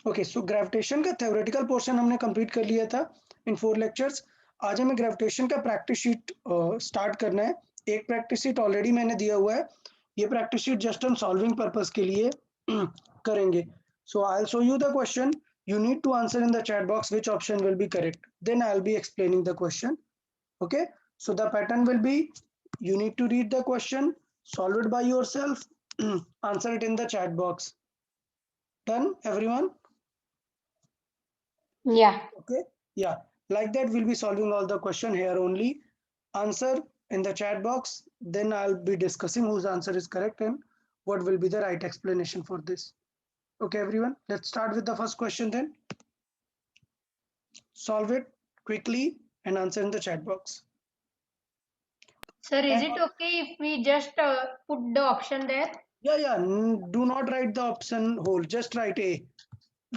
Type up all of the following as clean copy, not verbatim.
Okay, सो gravitation का theoretical portion हमने complete कर लिया था इन 4 लेक्चर्स। आज हमें ग्रेविटेशन का प्रैक्टिस शीट स्टार्ट करना है। एक प्रैक्टिस शीट ऑलरेडी मैंने दिया हुआ है। ये प्रैक्टिस शीट जस्ट हम सॉल्विंग पर्पस के लिए करेंगे। So I will show you the question, you need to answer in the chat box which option will be correct, then I'll be explaining the question. Okay, so the pattern will be, you need to read the question, solve it by yourself, answer it in the chat box. Done everyone? Yeah. Okay, yeah, like that we'll be solving all the question here only. Answer in the chat box, then I'll be discussing whose answer is correct and what will be the right explanation for this. Okay everyone, let's start with the first question then. Solve it quickly and answer in the chat box. Sir, is And it okay if we just put the option there? yeah, do not write the option whole, just write A,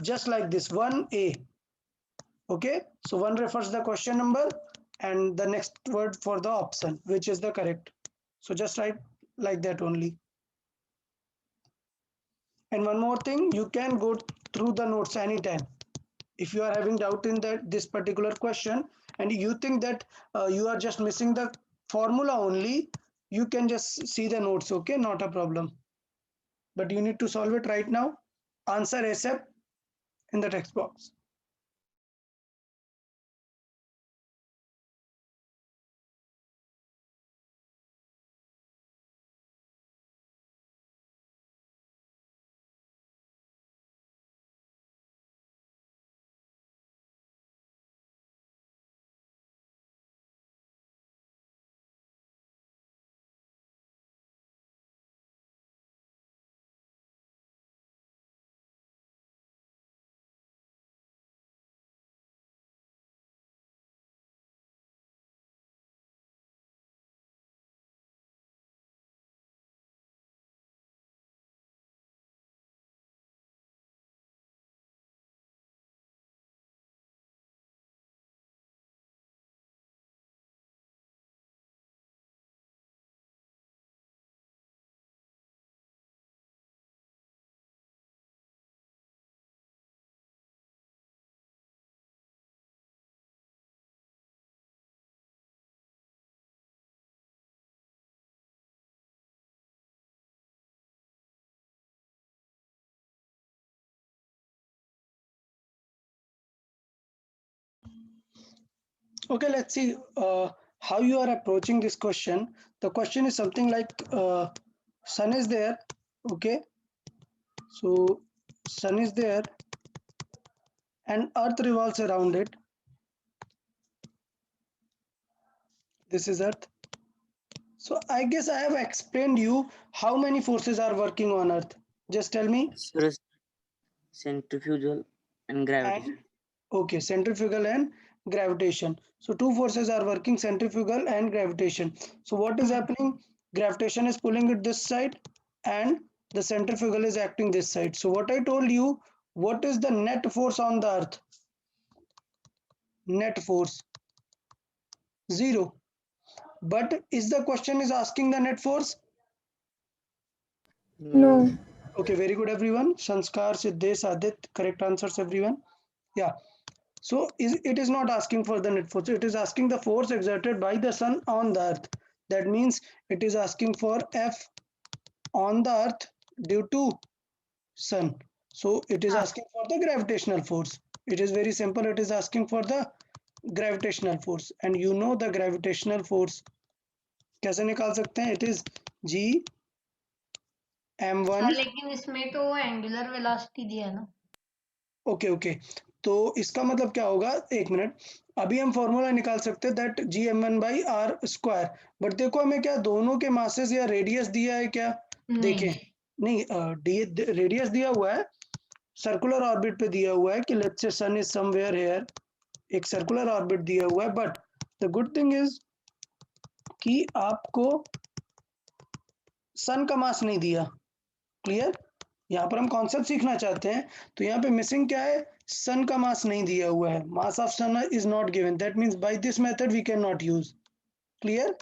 just like this, 1A. Okay, so 1 refers the question number and the next word for the option, which is the correct. So just write like that only. And one more thing, you can go through the notes anytime. If you are having doubt in that this particular question and you think that you are just missing the formula only, you can just see the notes, okay, not a problem. But you need to solve it right now. Answer ASAP in the text box. Okay, let's see how you are approaching this question. The question is something like sun is there, okay, so sun is there and earth revolves around it. This is earth. So I guess I have explained you how many forces are working on earth. Just tell me. Sir, centrifugal and gravitation. And okay, centrifugal and gravitation. So two forces are working, centrifugal and gravitation. So what is happening? Gravitation is pulling it this side and the centrifugal is acting this side. So what I told you, what is the net force on the earth? Net force 0. But is the question is asking the net force? No. Okay, very good everyone. Sanskar, Siddesh, Adit, correct answers everyone. Yeah. So it is not asking for the net force, it is asking the force exerted by the sun on the earth. That means it is asking for F on the earth due to sun. So it is asking for the gravitational force. It is very simple, it is asking for the gravitational force. And you know the gravitational force कैसे निकाल सकते हैं? It is G m1. लेकिन इसमें तो angular velocity दिया है ना. ओके ओके, तो इसका मतलब क्या होगा? एक मिनट, अभी हम फॉर्मूला निकाल सकते हैं that G M N by R square. But देखो हमें क्या दोनों के मासेस या रेडियस दिया है क्या? देखें, नहीं, रेडियस दिया हुआ है, सर्कुलर ऑर्बिट पे दिया हुआ है कि let's say sun is somewhere here, एक सर्कुलर ऑर्बिट दिया हुआ है। But the good thing is कि आपको सन का मास नहीं दिया। क्लियर? यहाँ पर हम कॉन्सेप्ट सीखना चाहते हैं, तो यहाँ पे मिसिंग क्या है? सन का मास नहीं दिया हुआ है, mass of sun is not given, that means by this method we can not use. Clear?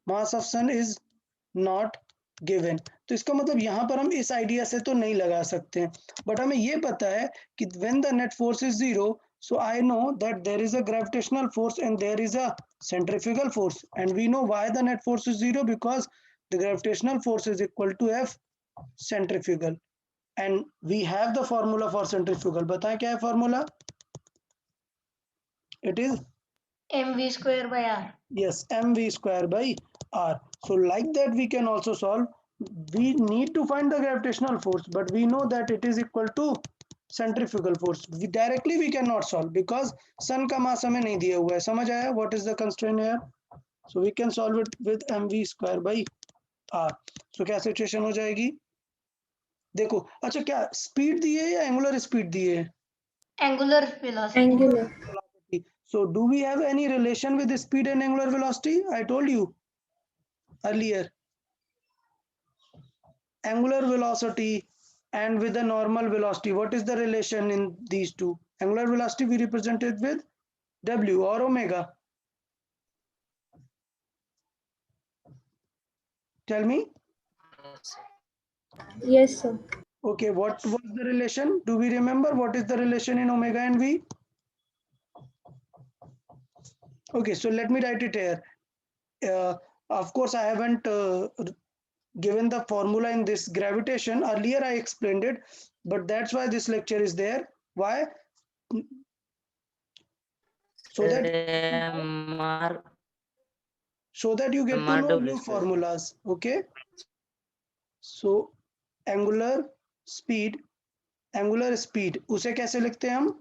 Mass of sun is not given. तो इसका मतलब यहाँ पर हम इस आइडिया से तो नहीं लगा सकते हैं, बट हमें ये पता है कि when the net force is zero, so I know that there is a gravitational force and there is a centrifugal force, and we know why the net force is zero, because the gravitational force is equal to F centrifugal, and we have the formula for centrifugal. बताएं क्या है formula? It is mv square by r. yes, mv square by r. So like that we can also solve. We need to find the gravitational force, but we know that it is equal to centrifugal force. We directly we cannot solve because sun का मास हमें नहीं दिया हुआ है. समझ आया? What is the constraint here? So we can solve it with mv square by r. So क्या situation हो जाएगी? देखो, अच्छा क्या स्पीड दी है या एंगुलर स्पीड दी है? Angular velocity. Angular. Velocity. So do we have any relation with the speed and angular velocity? I told you earlier. Angular velocity and with the normal velocity, what is the relation in these two? Angular velocity we represent it with W or omega. Tell me. Yes, sir. Okay, what was the relation? Do we remember what is the relation in omega and V? Okay, so let me write it here. Of course, I haven't given the formula in this gravitation. Earlier I explained it, but that's why this lecture is there. Why? So that you get to know new formulas. Okay, so angular speed उसे कैसे लिखते हैं हम?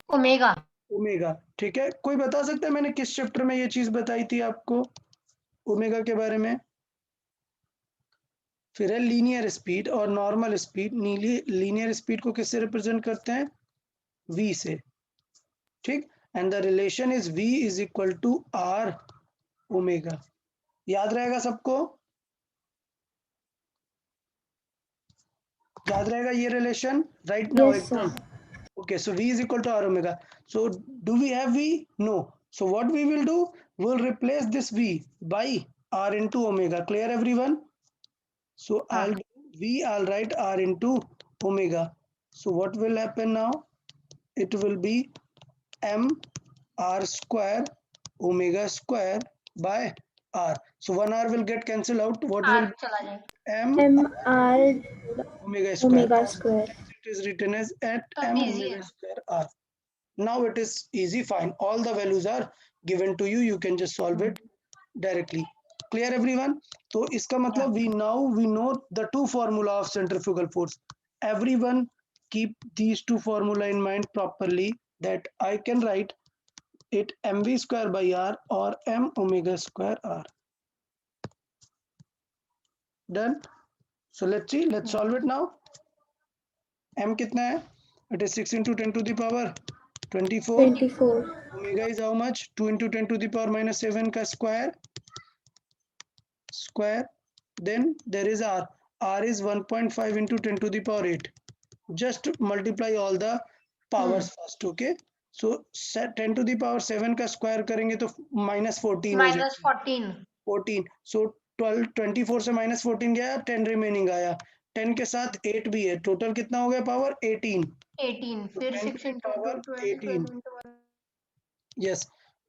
Omega. Omega. ठीक है, कोई बता सकता है मैंने किस चैप्टर में ये चीज बताई थी आपको ओमेगा के बारे में? फिर है लीनियर स्पीड और नॉर्मल स्पीड. लीनियर स्पीड को किससे रिप्रेजेंट करते हैं? v से. ठीक, and the relation is v is equal to r omega. याद रहेगा सबको? याद रहेगा ये relation? Right now Yes, sir. एकदम. Okay, so v is equal to r omega. So do we have v? No. So what we will do? We'll replace this v by r into omega. Clear everyone? So I'll do v, I'll write r into omega. So what will happen now? It will be m r square omega square by r. So one r will get cancelled out. What will R चला जाएगा. m MR omega square? omega square. It is written as at तब m easy omega है. square r. Now it is easy, fine. All the values are given to you. You can just solve it directly. Clear everyone? So इसका मतलब we know the two formula of centrifugal force. Everyone keep these two formula in mind properly, that I can write it mv square by r or m omega square r. Done? So let's see. Let's solve it now. m कितना है? It is 6 into 10 to the power 24. 24. Omega is how much? 2 into 10 to the power minus 7 ka square. Then there is r. R is 1.5 into 10 to the power 8. Just multiply all the powers first. Okay. So 10 to the power 7 का square करेंगे तो minus 14 हो Minus जाएगा. 14. 14. So 24 से minus 14 गया, 10 remaining आया. 10 के साथ 8 भी है. Total कितना हो गया power? 18. 18. फिर 10 6 to the into power 2, 20, 18. 12 into 1. Yes.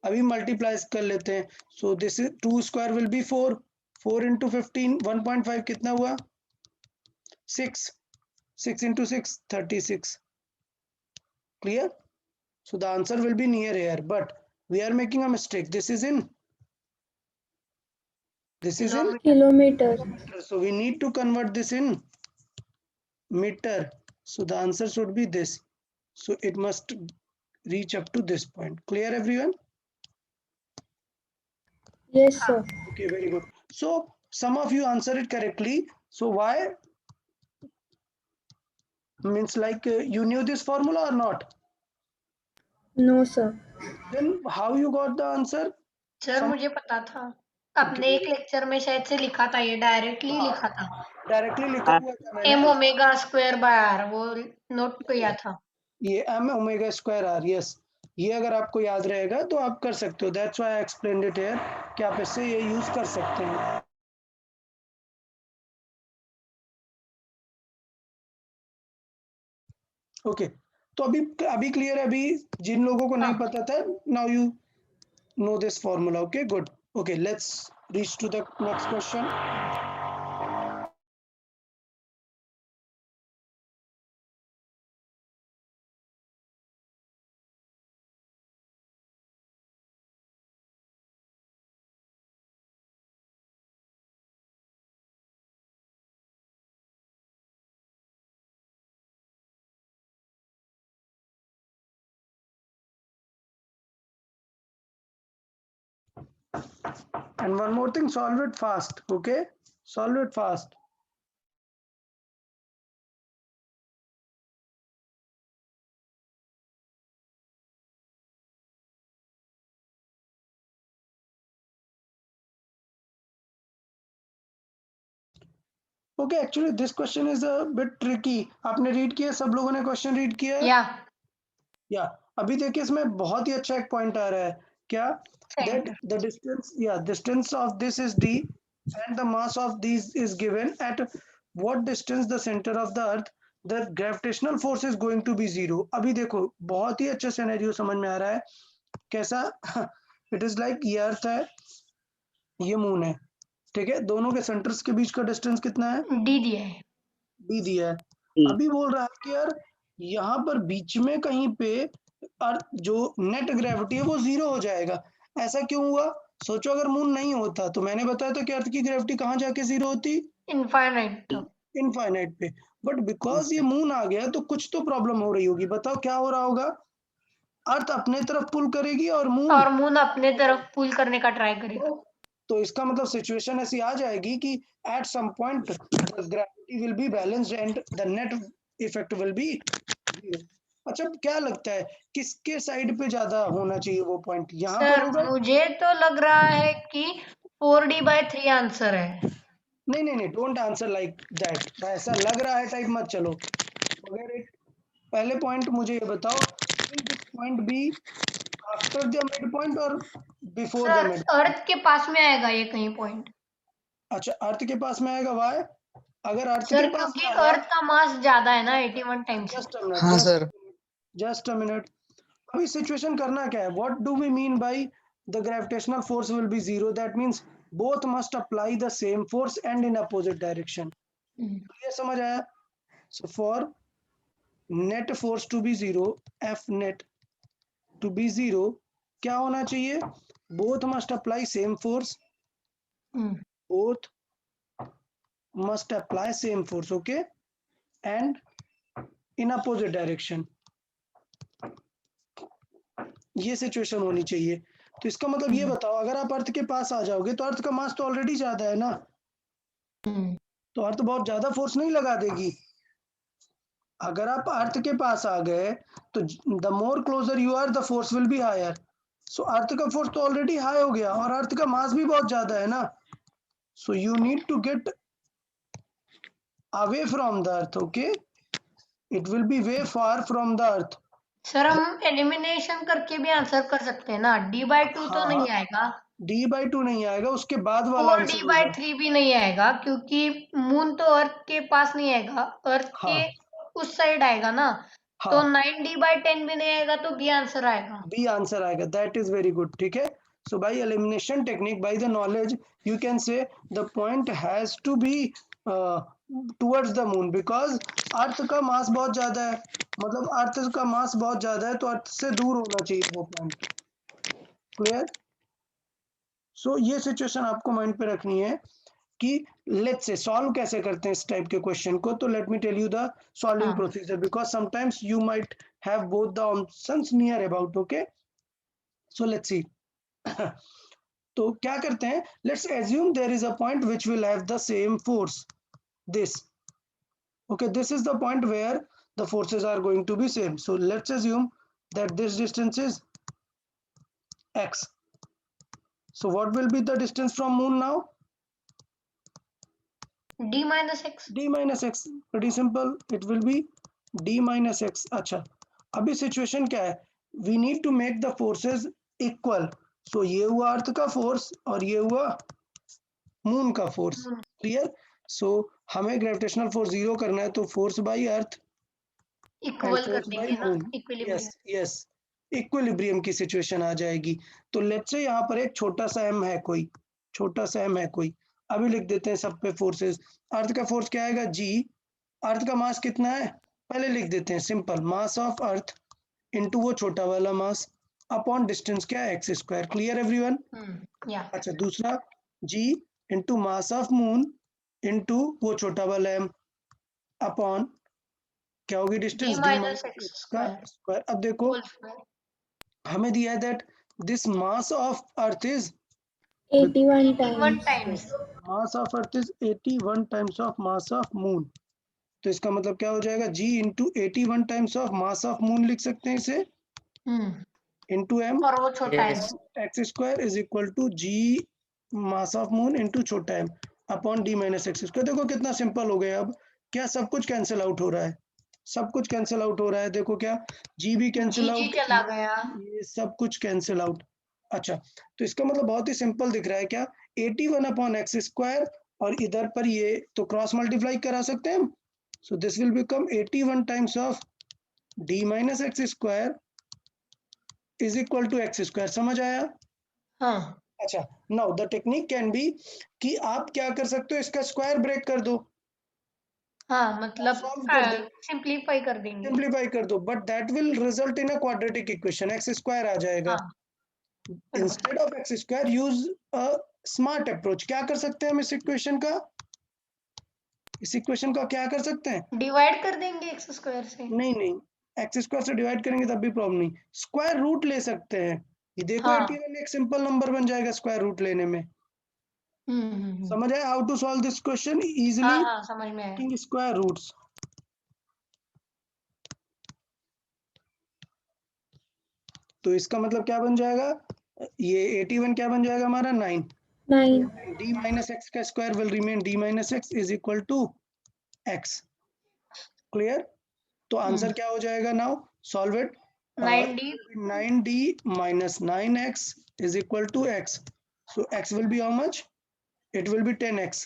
अभी मल्टीप्लाई कर लेते हैं. So this is 2 square will be 4. 4 into 15 1.5 कितना हुआ? 6. 6 into 6 36. Clear? So the answer will be near here, but we are making a mistake. This is in Kilometer. so we need to convert this in meter. So the answer should be this. So it must reach up to this point. Clear everyone? Yes, sir. Okay, very good. So some of you answer it correctly. So why? Means like you knew this formula or not? No, sir. Then how you got the answer? Sir मुझे पता था. अपने एक lecture में शायद से लिखा था, ये डायरेक्टली लिखा था. डायरेक्टली लिखा हुआ था मैंने. m omega square by r वो नोट किया था. ये m omega square r. yes. ये अगर आपको याद रहेगा तो आप कर सकते हो. That's why I explained it here कि आप इससे ये यूज कर सकते हैं. ओके, तो अभी क्लियर है? अभी जिन लोगों को नहीं हाँ। पता था, now you know this formula. Okay, good. Okay, let's reach to the next question. And one more thing, solve it fast. Okay, solve it fast. Okay, actually this question is a bit tricky. आपने read किया? सब लोगों ने question read किया है? या अभी देखिए, इसमें बहुत ही अच्छा एक पॉइंट आ रहा है. क्या? that centre the distance of this is d and the mass of these is given at what distance the center of the earth the gravitational force is going to be 0. अभी देखो, बहुत ही अच्छा scenario समझ में आ रहा है. कैसा? It is like ये अर्थ है, ये मून है, ठीक है. दोनों के सेंटर्स के बीच का डिस्टेंस कितना है? डी दिया है. डी दिया है. अभी बोल रहा है कि यार यहाँ पर बीच में कहीं पे अर्थ जो नेट ग्रेविटी है वो 0 हो जाएगा. ऐसा क्यों हुआ? सोचो, अगर मून नहीं होता तो मैंने बताया था कि अर्थ की ग्रेविटी कहाँ जाके 0 होती? इनफाइनाइट. इनफाइनाइट पे. बट बिकॉज ये मून आ गया तो कुछ तो प्रॉब्लम हो रही होगी. बताओ क्या हो रहा होगा? अर्थ अपने तरफ पुल करेगी और मून अपने तरफ पुल करने का ट्राई करेगा. तो इसका मतलब सिचुएशन ऐसी आ जाएगी कि at some point the gravity will be balanced and the net effect will be 0. अच्छा, क्या लगता है किसके साइड पे ज्यादा होना चाहिए वो पॉइंट? यहाँ पर सर होगा? मुझे तो लग रहा है कि 4D/3 आंसर है. नहीं, डोंट आंसर लाइक दैट. ऐसा लग रहा है टाइप मत चलो. अगर एक पहले पॉइंट मुझे ये बताओ, point B after the mid point और before the sir mid? Earth के पास में आएगा ये कहीं पॉइंट. अच्छा, अर्थ के पास में आएगा. वाई? अगर अर्थ सर के पास क्योंकि में आया, अर्थ का मास ज्यादा है ना 81 टाइम्स. जस्ट अ मिनट, हाँ सर. Just a minute. अभी सिचुएशन करना क्या है? What do we mean by the gravitational force will be 0? That means both must apply the same force and in opposite direction. ये समझ आया? So for net force to be 0, F net to be 0, क्या होना चाहिए? Both must apply same force. Both must apply same force, okay, and in opposite direction. ये situation होनी चाहिए. तो इसका मतलब ये बताओ, अगर आप अर्थ के पास आ जाओगे तो अर्थ का मास तो ऑलरेडी ज्यादा है ना, तो अर्थ बहुत ज्यादा फोर्स नहीं लगा देगी. अगर आप अर्थ के पास आ गए तो the more closer you are the force will be higher. So earth का फोर्स तो ऑलरेडी हाई हो गया और अर्थ का मास भी बहुत ज्यादा है ना. So you need to get away from the earth. Okay, it will be way far from the earth. Sir हम एलिमिनेशन करके भी आंसर कर सकते हैं ना. D/2 तो नहीं आएगा. D/2 नहीं आएगा, उसके बाद वाला आंसर होगा. 4D/3 भी नहीं आएगा क्योंकि मून तो अर्थ के पास नहीं आएगा, अर्थ के उस साइड आएगा ना. तो 9D/10 भी नहीं आएगा, तो बी आंसर आएगा. बी आंसर आएगा. That is very good. ठीक है. So by elimination technique, by the knowledge, you can say the point has to be towards the moon because earth का मास बहुत ज्यादा है. मतलब अर्थ का मास बहुत ज्यादा है तो अर्थ से दूर होना चाहिए वो पॉइंट. क्लियर? सो ये सिचुएशन आपको माइंड पे रखनी है कि लेट्स से सॉल्व कैसे करते हैं इस टाइप के क्वेश्चन को. तो let me tell you the solving procedure because sometimes you might have both the options near about. Okay, so let's see. तो क्या करते हैं? Let's assume there is a point which will have the same force. This, okay, this is the point where the forces are going to be same. So let's assume that this distance is x. So what will be the distance from moon now? D-x. D minus x. Pretty simple. It will be D minus x. अच्छा, अभी situation क्या है? We need to make the forces equal. So ये हुआ अर्थ का force और ये हुआ मून का फोर्स. क्लियर? सो हमें ग्रेविटेशनल फोर्स 0 करना है तो फोर्स बाई अर्थ इक्वल कर force by देंगे ना, moon. इक्विलिब्रियम। yes इक्विलिब्रियम की सिचुएशन आ जाएगी। तो लेट्स से यहाँ पर एक छोटा सा m है कोई, अभी लिख देते हैं सब पे फोर्सेस। अर्थ का फोर्स क्या आएगा g, अर्थ का मास कितना है पहले लिख देते हैं, simple, mass of earth into वो छोटा वाला मास अपॉन डिस्टेंस क्या है x²। Clear everyone? या अच्छा, दूसरा g into mass of moon into वो छोटा वाला m अपॉन क्या होगी distance d d minus minus x x का स्क्वायर स्क्वायर। अब देखो होल स्क्वायर हमें दिया है that this mass of earth is 81 81 times. Times. Mass of earth is 81 times of mass of moon. तो इसका मतलब क्या हो जाएगा, g into 81 times of mass of moon लिख सकते हैं इसे, इंटू m और वो छोटा है। Yes. x² is equal to g mass of moon into छोटा m upon d minus x²। देखो कितना सिंपल हो गया। अब क्या सब कुछ कैंसिल आउट हो रहा है, सब कुछ कैंसिल आउट हो रहा है। देखो क्या g भी कैंसिल जी आउट, चला गया। ये सब कुछ कैंसिल आउट। अच्छा, तो इसका मतलब बहुत ही सिंपल दिख रहा है क्या, 81 अपॉन x² और इधर पर ये तो क्रॉस मल्टीप्लाई करा सकते हैं हम। So this will become 81 times of d minus x² is equal to x²। समझ आया? हाँ अच्छा, now the technique can be कि आप क्या कर सकते हो, इसका स्क्वायर ब्रेक कर दो, हाँ, मतलब सॉल्व कर दो, सिंप्लीफाई कर देंगे। सिंप्लीफाई कर दो, but that will result in a quadratic equation, x² आ जाएगा। हाँ instead of x² use a smart approach. क्या कर सकते हैं हम इस इक्वेशन का, क्या कर सकते हैं? डिवाइड कर देंगे एक्स स्क्वायर से। नहीं, x² से डिवाइड करेंगे तब भी प्रॉब्लम नहीं, स्क्वायर रूट ले सकते हैं। ये देखो हाँ 81 एक सिंपल नंबर बन जाएगा स्क्वायर रूट लेने में। समझ आया how to solve this question easily? हाँ समझ में आया। Taking square roots. तो इसका मतलब क्या बन जाएगा, ये 81 क्या बन जाएगा हमारा 9। 9. d माइनस एक्स का square will remain d minus x is equal to x। Clear? तो आंसर क्या हो जाएगा now, solve it. 9d 9d minus 9x is equal to x. So x will be how much? It will be 10x.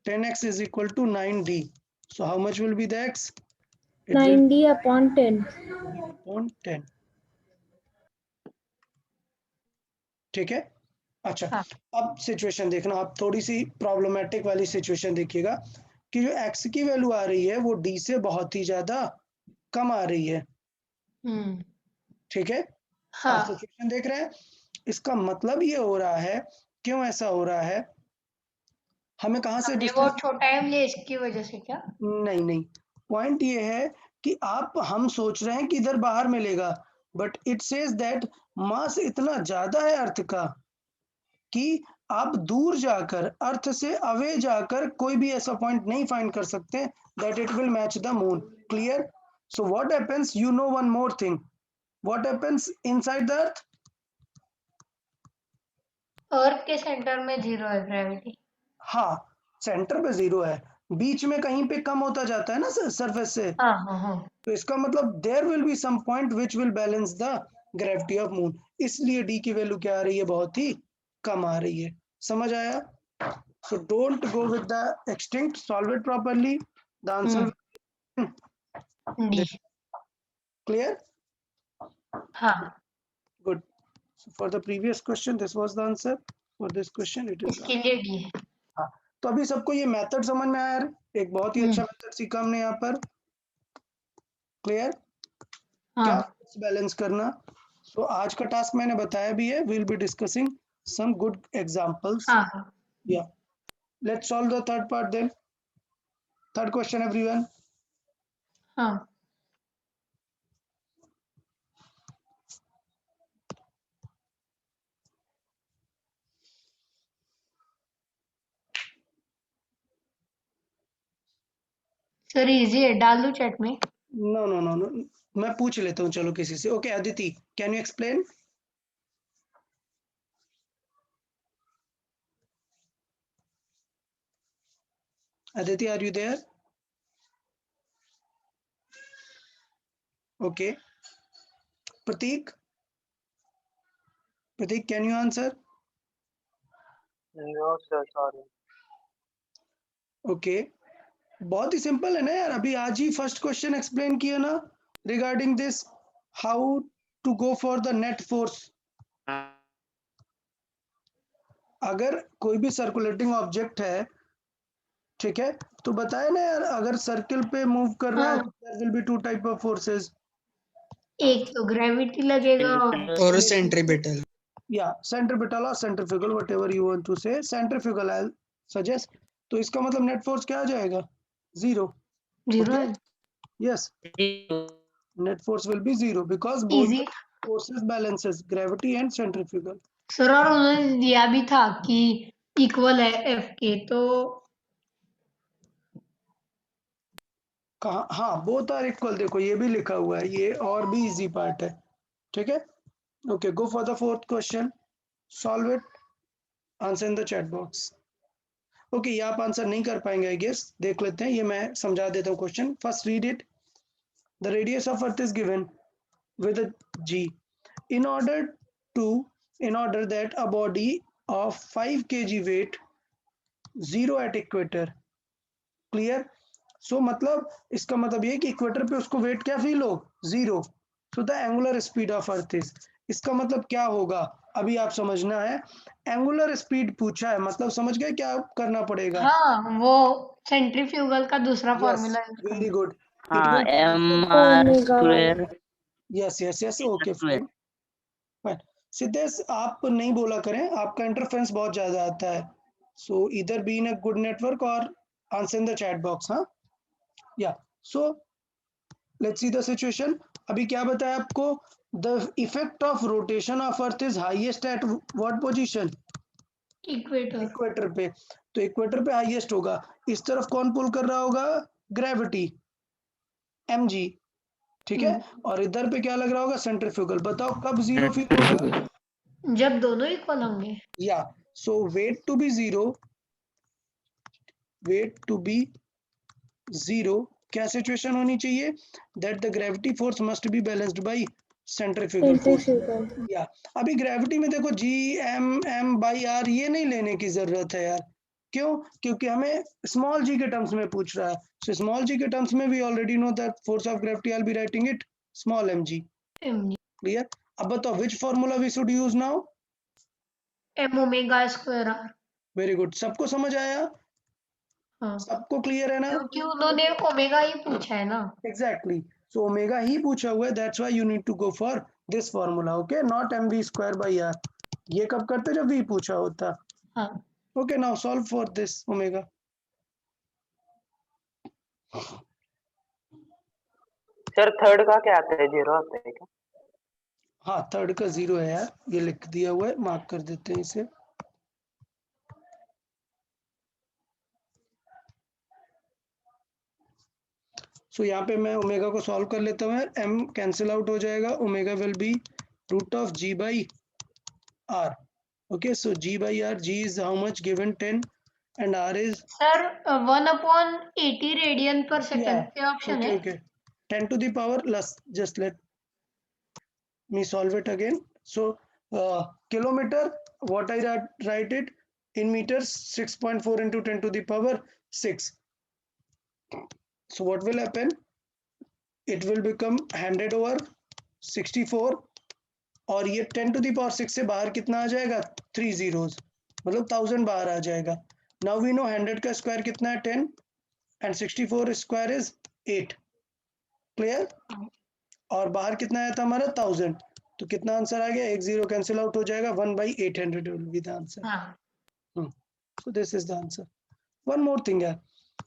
10x is equal to 9d. So how much will be the x? It will 9d upon 10. be upon 10. ठीक है? अच्छा, हाँ अब situation देखना, आप थोड़ी सी problematic वाली situation देखिएगा कि जो x की वैल्यू आ रही है वो d से बहुत ही ज्यादा कम आ रही है। ठीक है? हाँ सिचुएशन देख रहे हैं, इसका मतलब ये हो रहा है, क्यों ऐसा हो रहा है, हमें कहां से हमने वो डिस्टेंस, छोटा है लिए इसकी वजह से क्या? नहीं पॉइंट ये है कि हम सोच रहे हैं कि इधर बाहर मिलेगा, but it says that mass इतना ज्यादा है अर्थ का कि आप दूर जाकर, अर्थ से अवे जाकर कोई भी ऐसा पॉइंट नहीं फाइंड कर सकते that it will match the moon. Clear? So what happens, you know one more thing, what happens inside the earth? Earth के सेंटर में 0 है ग्रेविटी। हाँ, सेंटर पे 0 है, बीच में कहीं पे कम होता जाता है ना सरफेस से। हाँ तो इसका मतलब there will be some point which will balance the gravity of moon, इसलिए डी की वैल्यू क्या आ रही है, बहुत ही कम आ रही है। समझ आया? So don't go with the extinct, solve it properly, the answer D. Clear? हाँ good. So for the previous question this was the answer, for this question it is the इसके लिए डी है। हाँ। तो अभी सबको ये मेथड समझ में आया यार, एक बहुत ही अच्छा मेथड सीखा हमने यहाँ पर। क्लियर? क्या हाँ बैलेंस करना। सो आज का टास्क मैंने बताया भी है, we will be discussing some good examples. हाँ या let's solve the third part then, third question everyone. हाँ सर इजी है, डाल दूं चैट में? नो, मैं पूछ लेता हूँ चलो किसी से। Okay Aditi, can you explain? Aditi, are you there? Okay. Prateek, can you answer? No, sir, sorry. Okay. बहुत ही सिंपल है ना यार, अभी आज ही फर्स्ट क्वेश्चन एक्सप्लेन किया ना, regarding this, how to go for the net force? अगर कोई भी सर्कुलेटिंग ऑब्जेक्ट है, ठीक है, तो बताए ना यार, अगर सर्किल पे मूव कर रहा है तो there will be two type of forces, एक तो ग्रेविटी लगेगा और सेंट्रीपिटल. या सेंट्रीपिटल और centrifugal, whatever you want to say, centrifugal I suggest. तो इसका मतलब नेट फोर्स क्या आ जाएगा? 0. Zero. Yes, net force will be 0 because both easy. Forces balances, gravity and centrifugal. Sir और उन्होंने दिया भी था कि इक्वल है एफ के, तो कहाँ? हाँ, बोथ आर इक्वल. देखो ये भी लिखा हुआ है, ये और भी इजी पार्ट है. ठीक है, okay, go for the fourth question, solve it, answer in the chat box. Okay, ये आप आंसर नहीं कर पाएंगे आई गेस. देख लेते हैं, ये मैं समझा देता हूँ question. First read it. The radius of earth is given with a g. In order that a body of 5 kg weight, 0 at equator. Clear? So मतलब इसका मतलब ये है कि इक्वेटर पे उसको वेट क्या फील हो? 0. So the angular speed of earth is. इसका मतलब क्या होगा? अभी आप समझना है. एंगुलर स्पीड पूछा है, मतलब समझ गए क्या करना पड़ेगा? हाँ, वो सेंट्रीफ्यूगल का दूसरा फॉर्मूला यूज करना. Very good. हाँ, mr square. Yes, okay, fine. Siddhesh, आप नहीं बोला करें, आपका इंटरफेरेंस बहुत ज्यादा आता है. सो इधर be in a good network और answer in the chat box. हाँ, yeah so let's see the situation. अभी क्या बताया आपको? The effect of rotation of earth is highest at what position? Equator. Equator पे. तो इक्वेटर पे हाईएस्ट होगा. इस तरफ कौन पुल कर रहा होगा? Gravity, mg. ठीक है, और इधर पे क्या लग रहा होगा? सेंट्रीफ्यूगल. बताओ कब 0 फील होगा? जब दोनों इक्वल होंगे. या सो वेट टू बी 0, क्या सिचुएशन होनी चाहिए? That the gravity force must be balanced bye centrifugal force. Centrifugal. या अभी ग्रेविटी में देखो g m बाई r ये नहीं लेने की जरूरत है यार. क्यों? क्योंकि हमें स्मॉल g के टर्म्स में पूछ रहा है. सो स्मॉल g के टर्म्स में we already know that force of gravity, I will be writing it small mg. Clear? अब बताओ which formula we should use now? m omega square r. Very good. सबको समझ आया? हाँ, सबको clear है ना? क्योंकि उन्होंने ओमेगा ही पूछा है ना. एग्जैक्टली. सो ओमेगा ही पूछा हुआ है, that's why you need to go for this formula. Okay, not mv square by r. ये कब करते? जब v पूछा होता. हाँ, okay, now solve for this omega. Sir third का क्या आता है? 0 आता है क्या? हाँ, थर्ड का 0 है यार, ये लिख दिया हुआ है, मार्क कर देते हैं इसे. सो यहाँ पे मैं ओमेगा को सॉल्व कर लेता हूँ. m कैंसिल आउट हो जाएगा. Omega will be root of g by r. Okay, so g by r, g is how much given? 10 and r is sir 1/80 radian पर सेकंड Yeah. पे ऑप्शन है. okay. 10 to the power, just let me solve it again. So kilometer, what I write it in meters, 6.4 into 10 to the power 6. So what will happen? It will become 100 over 64, और ये 10 to the power 6 से बाहर कितना आ जाएगा? 3 zeros, मतलब 1000 बाहर आ जाएगा. Now we know 100 का स्क्वायर कितना है? 10, and 64 स्क्वायर इज 8. क्लियर? और बाहर कितना आया था हमारा? 1000. तो कितना आंसर आ गया? 1 0 कैंसिल आउट हो जाएगा. 1/800 विल बी द आंसर. हाँ, So this is the answer. One more thing है,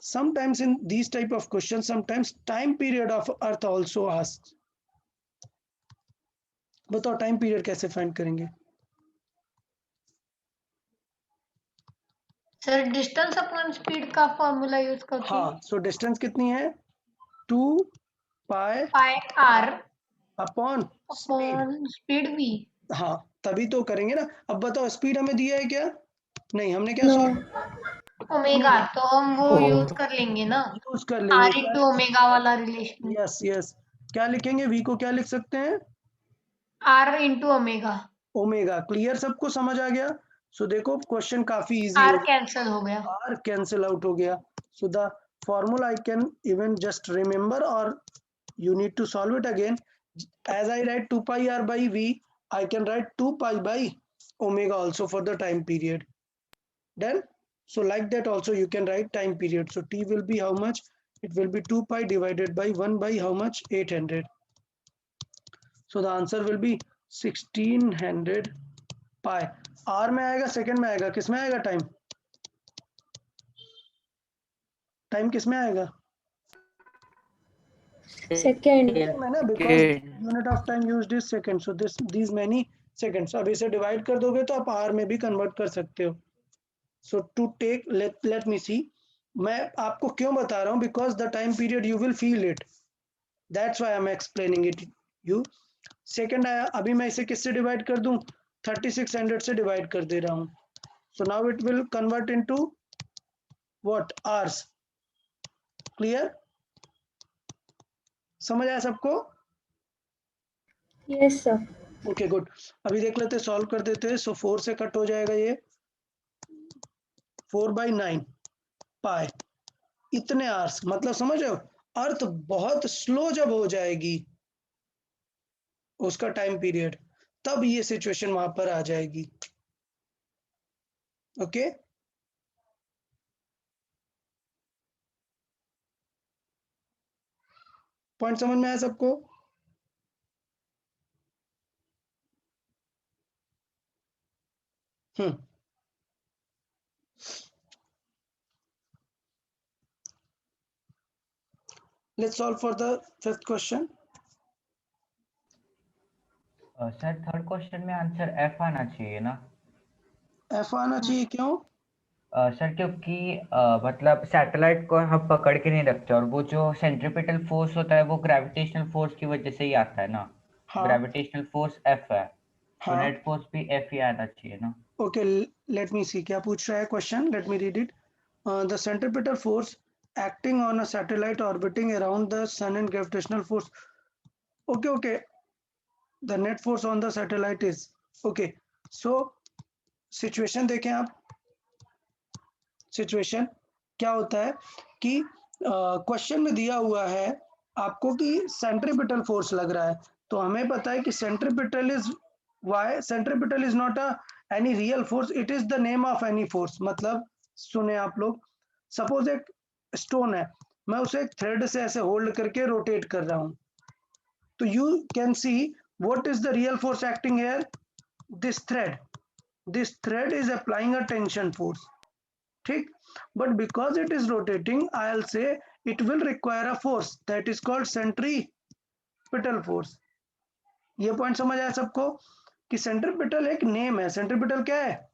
sometimes in these type of questions, sometimes time period of earth also asked. बताओ टाइम पीरियड कैसे फाइंड करेंगे? Sir distance upon speed का formula use करके. हाँ, so distance कितनी है? 2 पाई पाई r upon speed. Upon speed v. हाँ, तभी तो करेंगे ना. अब बताओ स्पीड हमें दिया है क्या? नहीं, हमने क्या No. सॉल्व? ओमेगा, तो हम वो यूज कर लेंगे ना, यूज कर r लेंगे. इंटू ओमेगा वाला रिलेशन. यस, क्या लिखेंगे? v को क्या लिख सकते हैं? r into omega. Omega. Clear? सबको समझ आ गया? सो देखो क्वेश्चन काफी इजी r है. कैंसिल हो गया. r कैंसिल आउट हो गया. So the formula I can even just remember और you need to solve it again. As I write 2 pi r by v, I can write 2 pi by omega also for the time period. Done? So like that also you can write time period. So t will be how much? It will be 2 pi divided by 1 by how much? 800. So the answer will be 1600 pi. R में आएगा, second में आएगा, किस में आएगा time? Time किस में आएगा? Second. Because unit of time used is second, so these many seconds. अब इसे डिवाइड कर दोगे तो आप आर में भी कन्वर्ट कर सकते हो. So to take, let me see. मैं आपको क्यों बता रहा हूँ? Because the time period you will feel it. That's why I'm explaining it you. Second आया, अभी मैं इसे किससे डिवाइड कर दूं? 3600 से डिवाइड कर दे रहा हूँ. So now it will convert into what? Hours. Clear? समझ आया सबको? Yes, sir. Okay good. अभी देख लेते, सॉल्व कर देते हैं. सो 4 से कट हो जाएगा ये 4/9 पाई. इतने आवर्स, मतलब समझ रहे हो? अर्थ बहुत स्लो जब हो जाएगी उसका टाइम पीरियड, तब ये सिचुएशन वहां पर आ जाएगी. ओके पॉइंट समझ में आया सबको? Let's solve for the fifth question. Sir third question में आंसर एफ आना चाहिए ना? एफ आना चाहिए, क्यों? सर क्योंकि मतलब सैटेलाइट को हम पकड़ के नहीं रखते और वो जो सेंट्रीपिटल फोर्स होता है वो ग्रेविटेशनल फोर्स की वजह से ही आता है ना. हाँ. ग्रेविटेशनल फोर्स एफ है. तो हाँ. नेट फोर्स भी एफ ही आना चाहिए ना? ओके लेट मी सी क्या पूछ रहा है question. Let me read it. The centripetal force acting on a satellite orbiting around the sun and gravitational force. Okay, the net force on the satellite is okay. So situation देखें आप. Situation क्या होता है कि question में दिया हुआ है आपको कि सेंट्रीपिटल फोर्स लग रहा है, तो हमें पता है कि centripetal is why. Centripetal is not any real force, it is the name of any force. मतलब सुने आप लोग, सपोज एक स्टोन है, मैं उसे एक थ्रेड से ऐसे होल्ड करके रोटेट कर रहा हूं, तो you can see what is the real force acting here. This thread is applying a tension force. ठीक, but because it is rotating I will say it will require a force that is called centripetal force. ये point समझ आया सबको कि centripetal एक name है. Centripetal क्या है?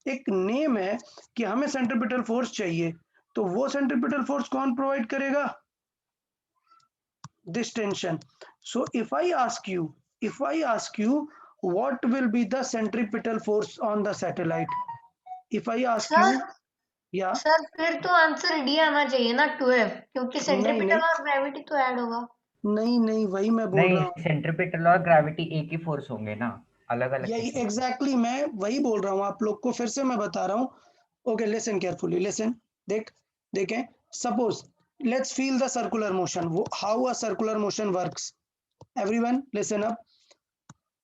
एक नेम है कि हमें सेंट्रीपिटल फोर्स चाहिए. तो वो सेंट्रीपिटल फोर्स कौन प्रोवाइड करेगा? This tension. So if I ask you what will be the centripetal force on the satellite? If I ask you, yeah. Sir फिर तो आंसर डी आना चाहिए ना 2F, क्योंकि सेंट्रीपिटल और ग्रेविटी तो ऐड होगा. नहीं वही मैं बोल रहा हूँ. सेंट्रीपिटल और ग्रेविटी एक ही फोर्स होंगे ना, अलग अलग. यही एग्जैक्टली मैं वही बोल रहा हूँ आप लोग को. फिर से मैं बता रहा हूँ. Okay listen carefully, listen. देखें suppose let's feel the circular motion, how a circular motion works. Everyone listen up.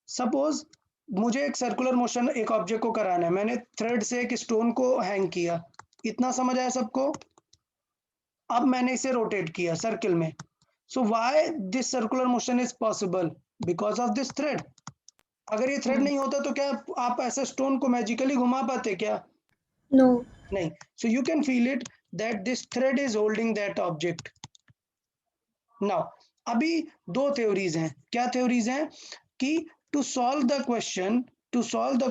Suppose मुझे एक सर्कुलर मोशन एक ऑब्जेक्ट को कराना है. मैंने थ्रेड से एक स्टोन को हैंग किया. इतना समझ आया सबको? अब मैंने इसे रोटेट किया सर्किल में. So why this circular motion is possible? Because of this thread. अगर ये थ्रेड नहीं होता तो क्या आप ऐसे स्टोन को मैजिकली घुमा पाते क्या? No. नहीं. So you can feel it that this thread is holding that object. Now अभी दो थ्योरीज हैं. क्या थ्योरीज हैं? कि टू सॉल्व द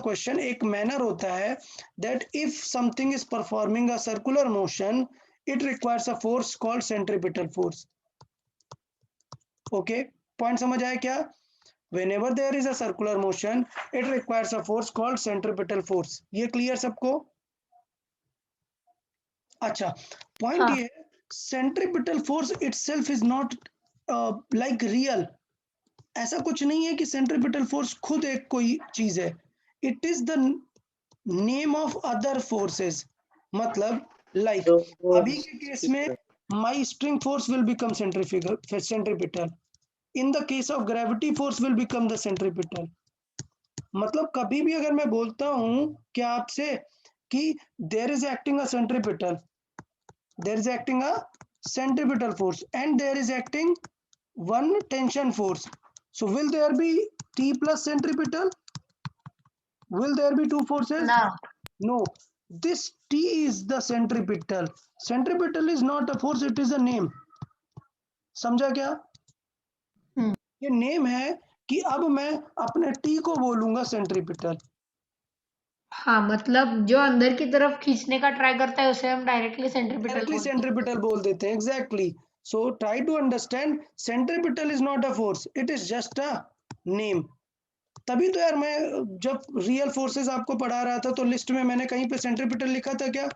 क्वेश्चन एक मैनर होता है that if something is performing a circular motion it requires a force called centripetal force. Okay, point समझ आया क्या? Whenever there is a circular motion it requires a force called centripetal force. ये clear सबको? अच्छा, point ये centripetal force itself is not like real. ऐसा कुछ नहीं है कि सेंट्रीपिटल फोर्स खुद एक कोई चीज है. It is the name of other forces. मतलब लाइक अभी के केस में my spring force will become centripetal. In the case of gravity, force will become the centripetal. मतलब कभी भी अगर मैं बोलता हूं कि आपसे कि there is acting a centripetal, there is acting a centripetal force and there is acting one tension force. So will there be T plus centripetal? Will there be two forces? ना No. This T is the centripetal. Centripetal is not a force, it is a name. समझा क्या? ये name है कि अब मैं अपने T को बोलूंगा सेंट्रीपिटल. हाँ मतलब जो अंदर की तरफ खींचने का ट्राई करता है उसे हम डायरेक्टली सेंट्रीपिटल डायरेक्टली बोलते हैं. सेंट्रीपिटल बोल देते हैं. Exactly. So try to understand, centripetal is not a force, it is just a name. तभी तो यार मैं जब रियल फोर्सेस आपको पढ़ा रहा था तो लिस्ट में मैंने कहीं पे सेंट्रीपिटल लिखा था क्या?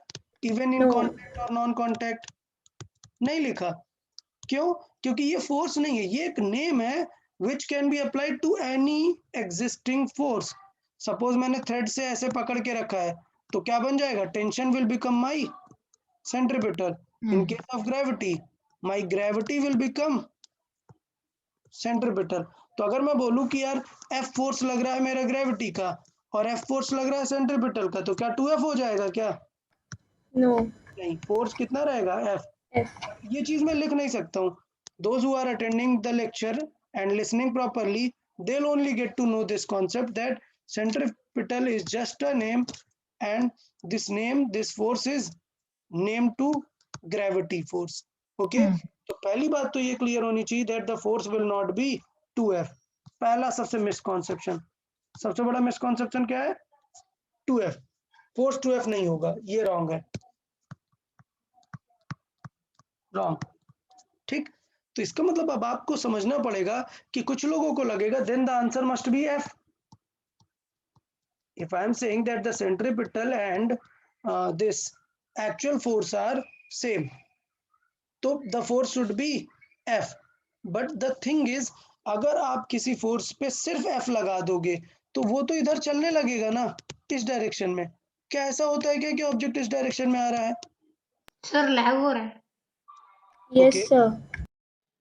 Even in No. कांटेक्ट और नॉन कांटेक्ट नहीं लिखा. क्यों? क्योंकि ये फोर्स नहीं है, ये एक नेम है which can be applied to any existing force. Suppose मैंने थ्रेड से ऐसे पकड़ के रखा है तो क्या बन जाएगा? Tension will become my centripetal. In case of gravity, my gravity will become centripetal. तो अगर मैं बोलूं कि यार F फोर्स लग रहा है मेरा ग्रेविटी का और F फोर्स लग रहा है सेंट्रीपिटल का, तो क्या 2F हो जाएगा क्या? No. नहीं, फोर्स कितना रहेगा? F. F. ये चीज मैं लिख नहीं सकता हूँ. Those who are attending the lecture and listening properly, they'll only get to know this concept that centripetal is just a name and this name, this force is named to gravity force. Okay? तो पहली बात तो ये clear होनी चाहिए that the force will not be 2F. पहला सबसे misconception, सबसे बड़ा मिसकॉन्सेप्शन क्या है? 2F. फोर्स 2F नहीं होगा, ये रॉन्ग है. रॉन्ग. ठीक. तो इसका मतलब अब आपको समझना पड़ेगा कि कुछ लोगों को लगेगा then the answer must be F. If I am saying that the centripetal and this actual force are same, तो the force should be F. But the thing is, अगर आप किसी फोर्स पे सिर्फ F लगा दोगे तो वो तो इधर चलने लगेगा ना, इस डायरेक्शन में. क्या ऐसा होता है क्या कि ऑब्जेक्ट इस डायरेक्शन में आ रहा है? सर लैग हो रहा है. Yes, Okay. sir.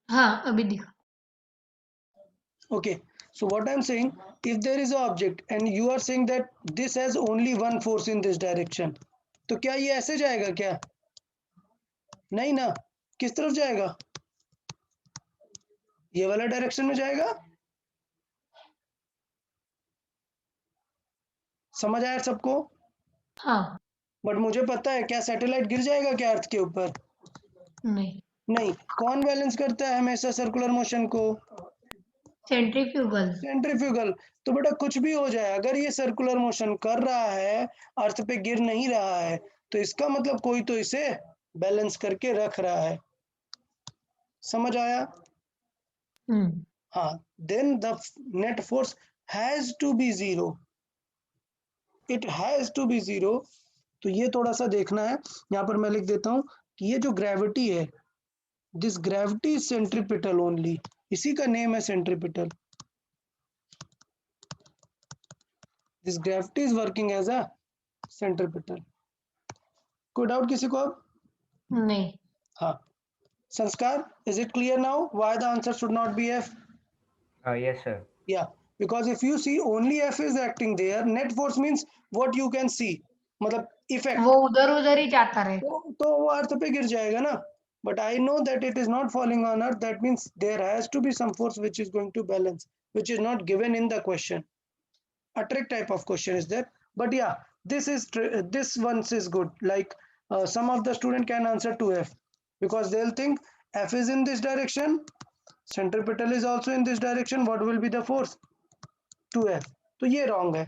हाँ अभी दिखा. Okay, so what I'm saying, if there is an object and you are saying that this has only one force in this direction, तो क्या ये ऐसे जाएगा क्या? नहीं ना. किस तरफ जाएगा? ये वाला डायरेक्शन में जाएगा. समझ आया सबको? हाँ. बट मुझे पता है, क्या सैटेलाइट गिर जाएगा क्या अर्थ के ऊपर? नहीं. नहीं. कौन बैलेंस करता है हमेशा सर्कुलर मोशन को? सेंट्रीफ्यूगल. सेंट्रीफ्यूगल. तो बेटा कुछ भी हो जाए, अगर ये सर्कुलर मोशन कर रहा है, अर्थ पे गिर नहीं रहा है, तो इसका मतलब कोई तो इसे बैलेंस करके रख रहा है. समझ आया? हाँ. Then the net force has to be zero. It has to be zero. तो ये थोड़ा सा देखना है. यहाँ पर मैं लिख देता हूँ कि ये जो ग्रेविटी है, this gravity is centripetal only. इसी का नेम है centripetal. This gravity is working as a centripetal. कोई डाउट किसी को अब? नहीं. हाँ. संस्कार, is it clear now why the answer should not be F? Yes, sir. Yeah, because if you see only F is acting there, net force means what you can see, मतलब effect. वो उधर उधर ही जाता रहे. तो वो अर्थ पे गिर जाएगा ना. But I know that it is not falling on earth. That means there has to be some force which is going to balance, which is not given in the question. A trick type of question is there. But yeah, this one is good. Like some of the student can answer 2F because they'll think F is in this direction, centripetal is also in this direction. What will be the force? 2F. तो ये wrong है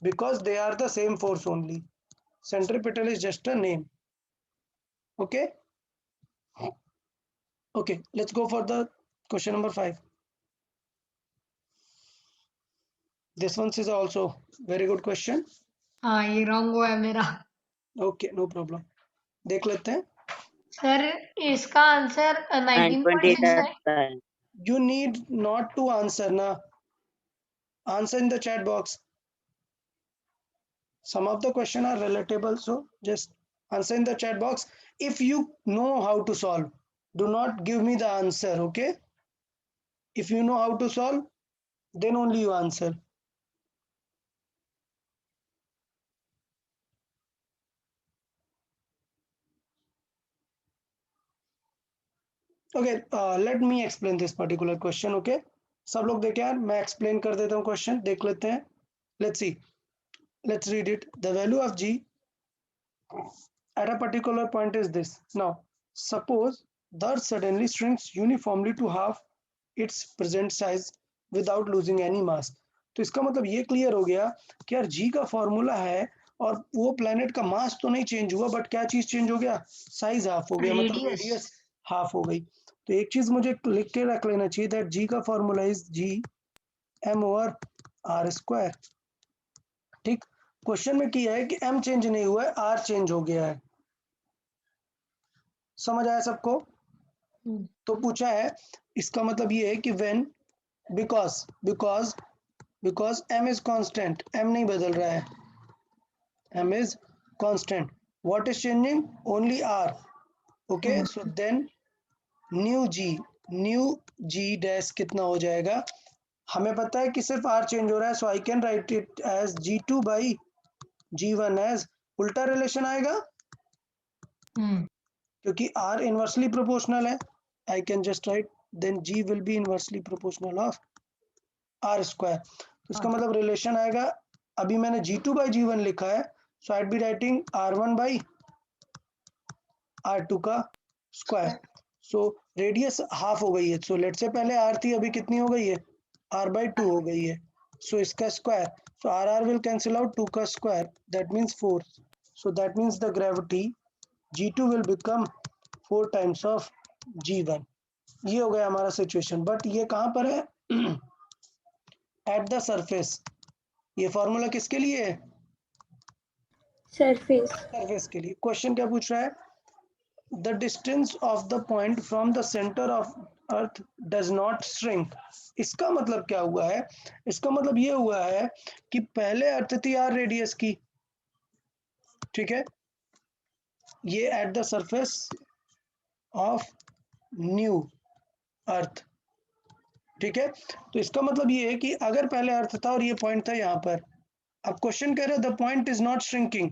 because they are the same force only. Centripetal is just a name. Okay. Okay, let's go for the question number 5. This one is also very good question. हाँ ये wrong हुआ है मेरा. Okay, no problem. देख लेते हैं. Sir इसका answer 19.6 है. आता है. You need not to answer na. Answer in the chat box. Some of the question are relatable, so just Answer in the chat box if you know how to solve. Do not give me the answer, okay? If you know how to solve, then only you answer. Okay, let me explain this particular question, okay? सब लोग देखें यार, मैं explain कर देता हूँ question, देख लेते हैं. Let's see. Let's read it. The value of g at a particular point is this. Now, suppose the earth suddenly shrinks uniformly to half its present size without losing any mass. तो इसका मतलब ये clear हो गया कि यार g का formula है और वो प्लेनेट का मास तो नहीं चेंज हुआ, बट क्या चीज चेंज हो गया? साइज हाफ हो गया, मतलब रेडियस हाफ हो गई. तो एक चीज मुझे लिख के रख लेना चाहिए, दैट g का formula is g m over r square. ठीक, क्वेश्चन में किया है कि m चेंज नहीं हुआ है, r चेंज हो गया है. समझ आया सबको? तो पूछा है, इसका मतलब ये है कि when because m is constant, m नहीं बदल रहा है, m is constant. What is changing? Only r. Okay, so then new g dash कितना हो जाएगा? हमें पता है कि सिर्फ r चेंज हो रहा है, so I can write it as g2 by g1 as उल्टा रिलेशन आएगा क्योंकि r इनवर्सली प्रोपोर्शनल है. I can just write then g will be inversely proportional of r square. तो इसका मतलब रिलेशन आएगा, अभी मैंने g2 बाई g1 लिखा है, so I be writing r1 by r2 का स्क्वायर. सो रेडियस हाफ हो गई है, सो लेट से पहले r थी, अभी कितनी हो गई है? r बाई 2 हो गई है. सो इसका square, so r will cancel out, 2 का square, that means 4. So that means the gravity g2 will become 4 times of g1. ये हो गया हमारा सिचुएशन. बट ये कहाँ पर है? Eight the surface. ये फॉर्मूला किसके लिए है? सरफेस के लिए. क्वेश्चन क्या पूछ रहा है? The distance of the point from the center of earth does not shrink. इसका मतलब क्या हुआ है? इसका मतलब ये हुआ है कि पहले अर्थ थी r रेडियस की, ठीक है, ये at the surface of new earth, ठीक है. तो इसका मतलब ये है कि अगर पहले अर्थ था और ये पॉइंट था यहाँ पर, अब क्वेश्चन कह रहा है the point is not shrinking.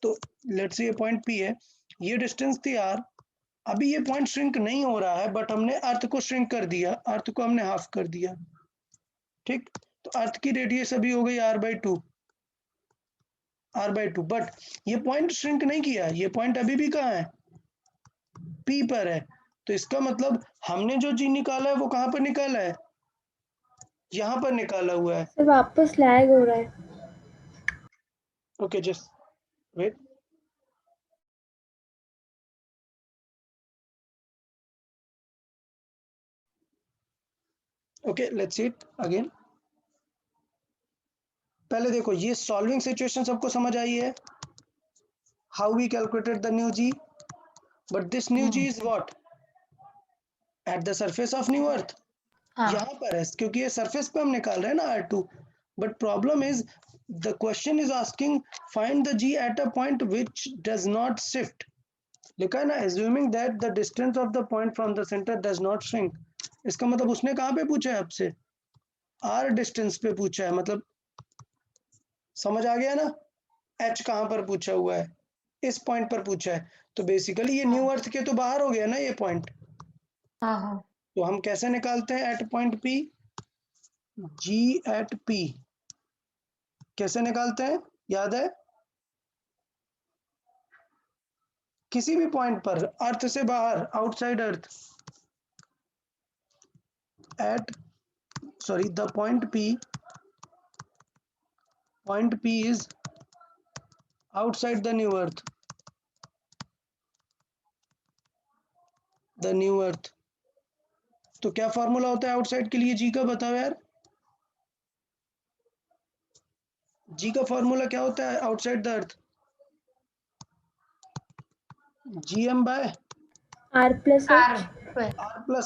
तो लेट्स से ये पॉइंट P है, ये डिस्टेंस थी r, अभी ये पॉइंट श्रिंक नहीं हो रहा है, बट हमने अर्थ को श्रिंक कर दिया, अर्थ को हमने हाफ कर दिया, ठीक. तो अर्थ की रेडियस अभी हो गई r/2, बट ये पॉइंट श्रिंक नहीं किया, ये पॉइंट अभी भी कहाँ है? P पर है. तो इसका मतलब हमने जो g निकाला है वो कहाँ पर निकाला है? यहाँ पर निकाला हुआ है. सर वापस लैग हो रहा है. Okay, just wait. Okay, let's see it again. पहले देखो, ये सॉल्विंग सिचुएशन सबको समझ आई है, how we calculated the new g. But this new g is what? At the surface of new earth. यहाँ पर है क्योंकि ये सरफेस पे हम निकाल रहे हैं ना r2. But problem is the question is asking find the g eight a point which does not shift. लिखा है ना, assuming that the distance of the point from the center does not shrink. इसका मतलब उसने कहाँ पे पूछा है आपसे? r डिस्टेंस पे पूछा है, मतलब समझ आ गया ना? h कहाँ पर पूछा हुआ है? इस पॉइंट पर पूछा है. तो बेसिकली ये न्यू अर्थ के तो बाहर हो गया ना ये पॉइंट. तो हम कैसे निकालते हैं at point P? g at P कैसे निकालते हैं? याद है? किसी भी पॉइंट पर अर्थ से बाहर, outside earth, at the point P is outside the new earth. The new earth. तो क्या फॉर्मूला होता है आउटसाइड के लिए जी का? बताओ यार, जी का फॉर्मूला क्या होता है outside the earth? gm by r plus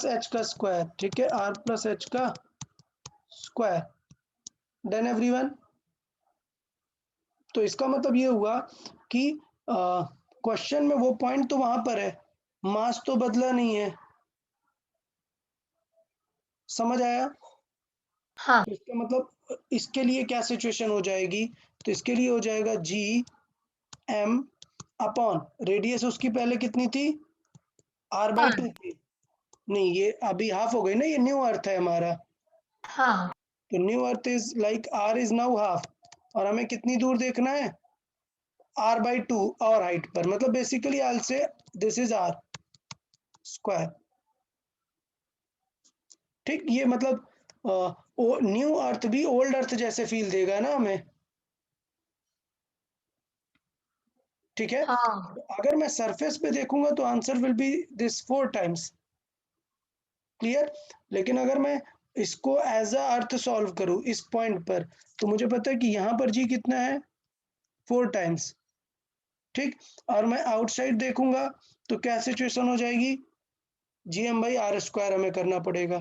h का स्क्वायर, ठीक है, r प्लस h का स्क्वायर. Done everyone? तो इसका मतलब ये हुआ कि क्वेश्चन में वो पॉइंट तो वहां पर है, मास तो बदला नहीं है। समझ आया? हाँ तो इसका मतलब इसके लिए क्या सिचुएशन हो जाएगी, तो इसके लिए हो जाएगा जी एम अपॉन रेडियस उसकी पहले कितनी थी, r/2 थी। नहीं, ये अभी हाफ हो गई ना, ये न्यू अर्थ है हमारा, हाँ तो new earth is like r is now half, और हमें कितनी दूर देखना है, r/2 और हाइट पर, मतलब बेसिकली आई विल से दिस इज r स्क्वायर। ठीक, ये मतलब न्यू अर्थ भी ओल्ड अर्थ जैसे फील देगा ना हमें। ठीक है, हाँ तो अगर मैं सरफेस पे देखूंगा तो answer will be this 4 times, clear. लेकिन अगर मैं इसको एज अ अर्थ सॉल्व करूं इस पॉइंट पर, तो मुझे पता है कि यहां पर जी कितना है, 4 टाइम्स। ठीक, और मैं आउटसाइड देखूंगा तो क्या सिचुएशन हो जाएगी, gm/r² हमें करना पड़ेगा।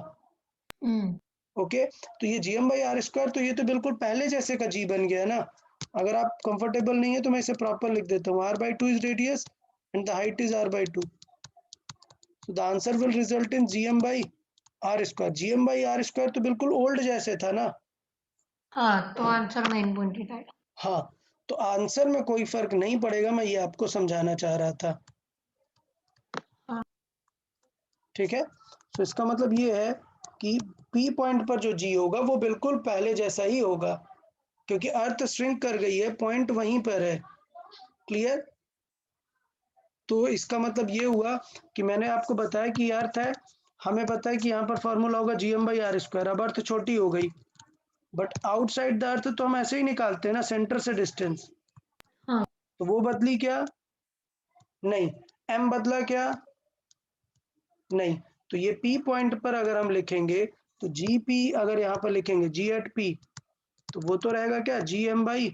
हम्म, ओके, तो ये gm/r², तो ये तो बिल्कुल पहले जैसे का g बन गया ना। अगर आप कंफर्टेबल नहीं है तो मैं इसे प्रॉपर लिख देता हूँ, r/2 is radius and the height is r/2, so the answer will result in gm/r²। gm/r² तो बिल्कुल ओल्ड जैसे था ना। हाँ तो आंसर 9.8 आएगा। हाँ, तो आंसर में कोई फर्क नहीं पड़ेगा, मैं ये आपको समझाना चाह रहा था। हाँ ठीक है, तो इसका मतलब ये है कि पी पॉइंट पर जो जी होगा वो बिल्कुल पहले जैसा ही होगा, क्योंकि अर्थ श्रिंक कर गई है, पॉइंट वहीं पर है। क्लियर? तो इसका मतलब ये हुआ कि मैंने आपको बताया कि अर्थ है, हमें पता है कि यहाँ पर फॉर्मूला होगा gm/r²। अब अर्थ छोटी हो गई, बट आउटसाइड द अर्थ तो हम ऐसे ही निकालते हैं ना, सेंटर से डिस्टेंस। हाँ तो वो बदली क्या? नहीं। m बदला क्या? नहीं। तो ये P पॉइंट पर अगर हम लिखेंगे तो GP, अगर यहाँ पर लिखेंगे G@P, तो वो तो रहेगा क्या, gm/r²।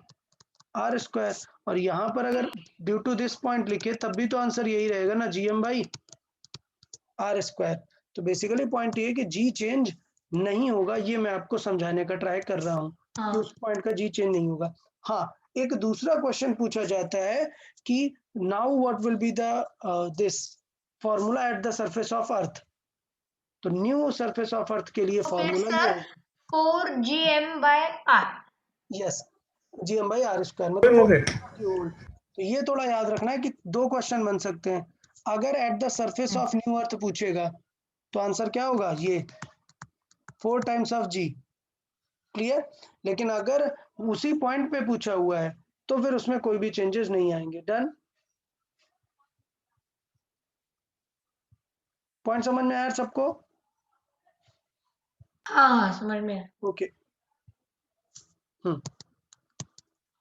और यहाँ पर अगर ड्यू टू दिस पॉइंट लिखे तब भी तो आंसर यही रहेगा ना, gm/r²। तो बेसिकली पॉइंट ये है कि जी चेंज नहीं होगा, ये मैं आपको समझाने का ट्राई कर रहा हूँ कि हाँ उस पॉइंट का जी चेंज नहीं होगा। हाँ, एक दूसरा क्वेश्चन पूछा जाता है कि now what will be the this formula eight the surface of earth. तो न्यू सरफेस ऑफ अर्थ के लिए तो फिर फॉर्मूला ये सर होगा, 4gm/r। यस, gm/r², मतलब तो ये थोड़ा याद रखना है कि दो क्वेश्चन बन सकते हैं। अगर at the surface of new earth पूछेगा तो आंसर क्या होगा, ये 4 टाइम्स ऑफ जी। क्लियर? लेकिन अगर उसी पॉइंट पे पूछा हुआ है तो फिर उसमें कोई भी चेंजेस नहीं आएंगे। डन? पॉइंट समझ में आया सबको? हाँ हाँ समझ में आया। Okay,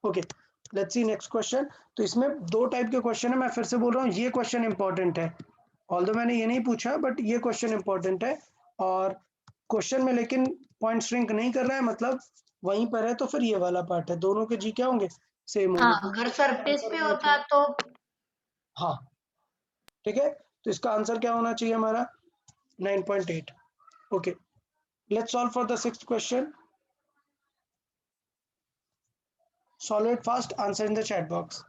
okay, let's see next question. तो इसमें दो टाइप के क्वेश्चन है, मैं फिर से बोल रहा हूँ ये क्वेश्चन इंपॉर्टेंट है, ऑल्दो मैंने ये नहीं पूछा बट ये क्वेश्चन इंपॉर्टेंट है। और क्वेश्चन में लेकिन पॉइंट श्रिंक नहीं कर रहा है, मतलब वहीं पर है, तो फिर ये वाला पार्ट है, दोनों के जी क्या होंगे, सेम हाँ होंगे। तो अगर इसका सरफेस आंसर पे होना होता चाहिए, तो हाँ, ठीक है, तो इसका आंसर क्या होना चाहिए हमारा, 9.8। Okay, let's solve for the sixth question. Solve it fast, answer in the chat box.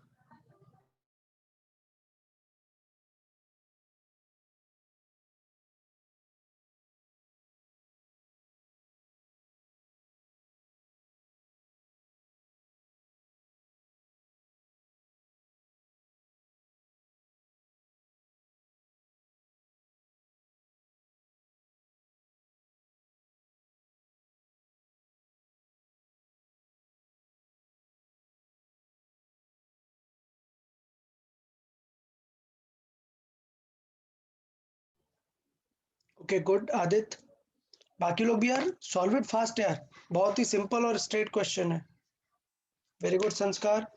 Okay good Aditya, बाकी लोग भी यार सॉल्व इट फास्ट यार, बहुत ही सिंपल और स्ट्रेट क्वेश्चन है। वेरी गुड संस्कार।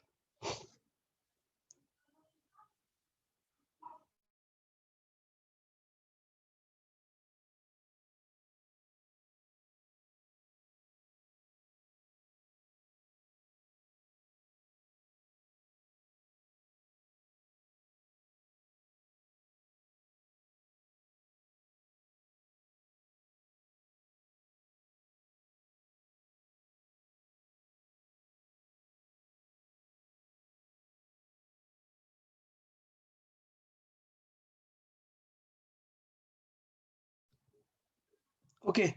Okay,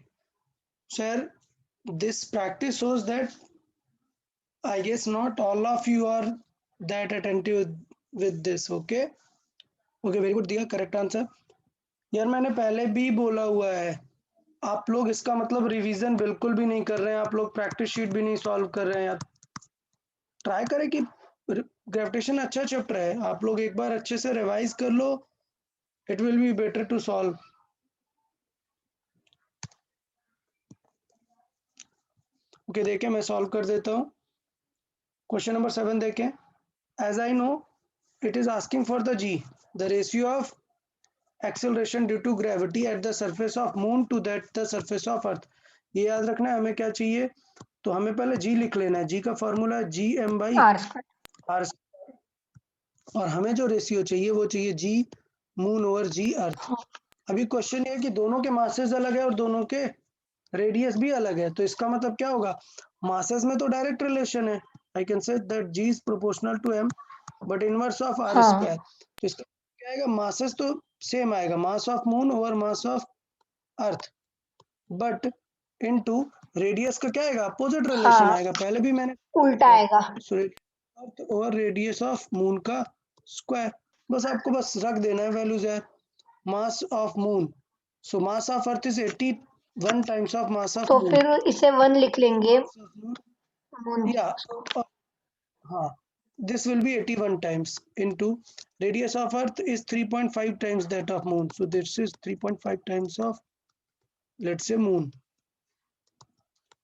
sir, this practice shows that I guess not all of you are that attentive with this. Okay, okay, very good, दिया करेक्ट आंसर। यार मैंने पहले भी बोला हुआ है, आप लोग इसका मतलब रिवीजन बिल्कुल भी नहीं कर रहे हैं, आप लोग प्रैक्टिस शीट भी नहीं सॉल्व कर रहे हैं यार। ट्राई करें कि ग्रेविटेशन अच्छा चैप्टर है, आप लोग एक बार अच्छे से रिवाइज कर लो, it will be better to solve. Okay, देखें मैं सॉल्व कर देता हूँ। क्वेश्चन नंबर 7 देखें। As I know it is asking for the g, the ratio of acceleration due to gravity at the surface of moon to that the surface of earth। ये याद रखना है, हमें क्या चाहिए, तो हमें पहले g लिख लेना है। g का फॉर्मूला है G M by R square, R, और हमें जो रेशियो चाहिए वो चाहिए g moon over g earth. अभी क्वेश्चन ये है कि दोनों के मासेस अलग है और दोनों के रेडियस भी अलग है, तो इसका मतलब क्या होगा, मासेस में तो डायरेक्ट रिलेशन है, I can say that g is proportional to m but inverse of R हाँ। स्क्वायर। तो इसका क्या आएगा, मासेस तो सेम आएगा, mass of moon over mass of earth, but into radius का क्या आएगा, अपोजिट रिलेशन हाँ, आएगा। पहले भी मैंने उल्टा आएगा। अर्थ ओवर रेडियस ऑफ मून का स्क्वायर। बस आपको बस रख देना है वैल्यूज यार। मास of moon, so mass of earth is 81 times of mass of तो मून। फिर इसे 1 लिख लेंगे। मून या हाँ, this will be 81 times into radius of earth is 3.5 times that of moon, so this is 3.5 times of let's say moon।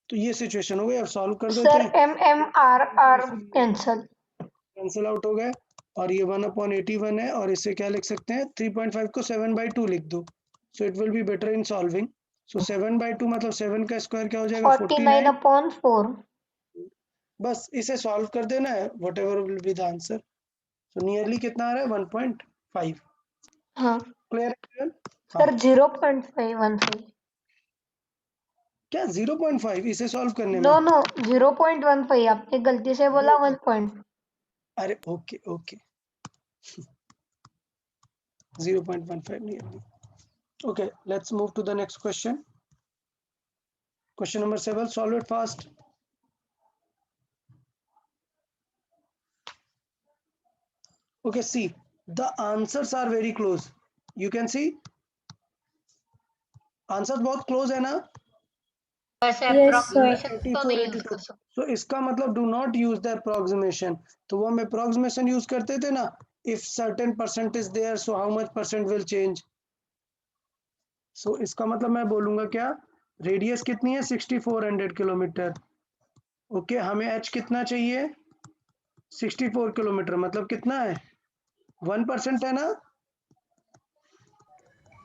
तो ये situation हो गई, अब सॉल्व कर देते सर हैं। M M R cancel out हो गए, और ये 1/81 है, और इससे क्या लिख सकते हैं, 3.5 को 7/2 लिख दो, so it will be better in solving. So 7/2 मतलब 7 का स्क्वायर क्या हो जाएगा, 49/4। बस इसे सॉल्व कर देना है, what ever will be the answer. So nearly कितना आ रहा है, 1.5। हाँ क्लियर? सर 0.515। क्या 0.5 इसे सॉल्व करने में? नो 0.15, आपने गलती से बोला 1 पॉइंट। अरे okay okay 0.15 nearly. Okay, let's move to the next question. Question number 7, solve it fast. Okay, see, the answers are very close. You can see, answers बहुत close है ना? वैसे Yes, approximation तो 84, नहीं यूज 82. कर सकते। So इसका मतलब do not use the approximation. तो वो हम approximation use करते थे ना, if certain percent is there, so how much percent will change. So इसका मतलब मैं बोलूंगा क्या, रेडियस कितनी है 6400 किलोमीटर। ओके, हमें h कितना चाहिए, 64 किलोमीटर, मतलब कितना है, 1% है ना,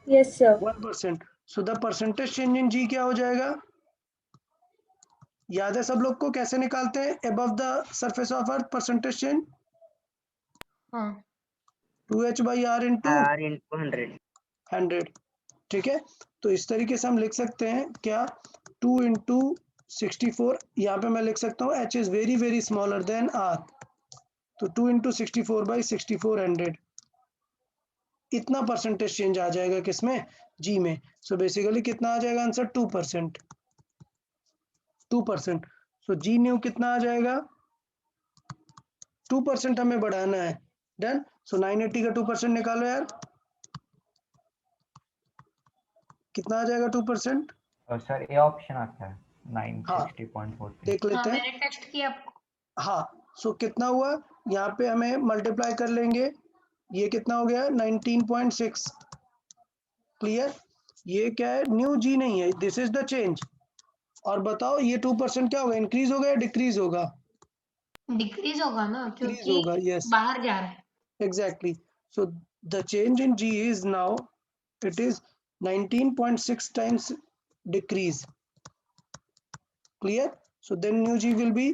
yes sir, 1%। So the percentage change in g क्या हो जाएगा, याद है सब लोग को कैसे निकालते हैं, above the surface of earth percentage change, हाँ 2h/r इंटू R into 100। 100। ठीक है, तो इस तरीके से हम लिख सकते हैं क्या, 2 इंटू 64, यहाँ पे मैं लिख सकता हूँ h is very very smaller than r, तो 2 इंटू 64/6400, इतना परसेंटेज चेंज आ जाएगा किसमें, जी में। सो बेसिकली कितना आ जाएगा आंसर, 2%। 2%, सो जी न्यू कितना आ जाएगा, 2% हमें बढ़ाना है। डन। सो 980 का 2% निकालो यार, कितना आ जाएगा 2%, तो सर ये ऑप्शन आता है 960.40। देख हाँ लेते हैं। मैंने टेक्स्ट किया आपको। हाँ, सो कितना हुआ, यहाँ पे हमें मल्टीप्लाई कर लेंगे, ये कितना हो गया 19.6। क्लियर, ये क्या है, न्यू जी नहीं है, दिस इज द चेंज। और बताओ ये 2% क्या होगा, इंक्रीज होगा या डिक्रीज होगा, डिक्रीज होगा ना, डिक्रीज क्योंकि होगा, यस बाहर जा रहा है। exactly। So the change in G is now, it is 19.6 times decrease। Clear? So then new G will be,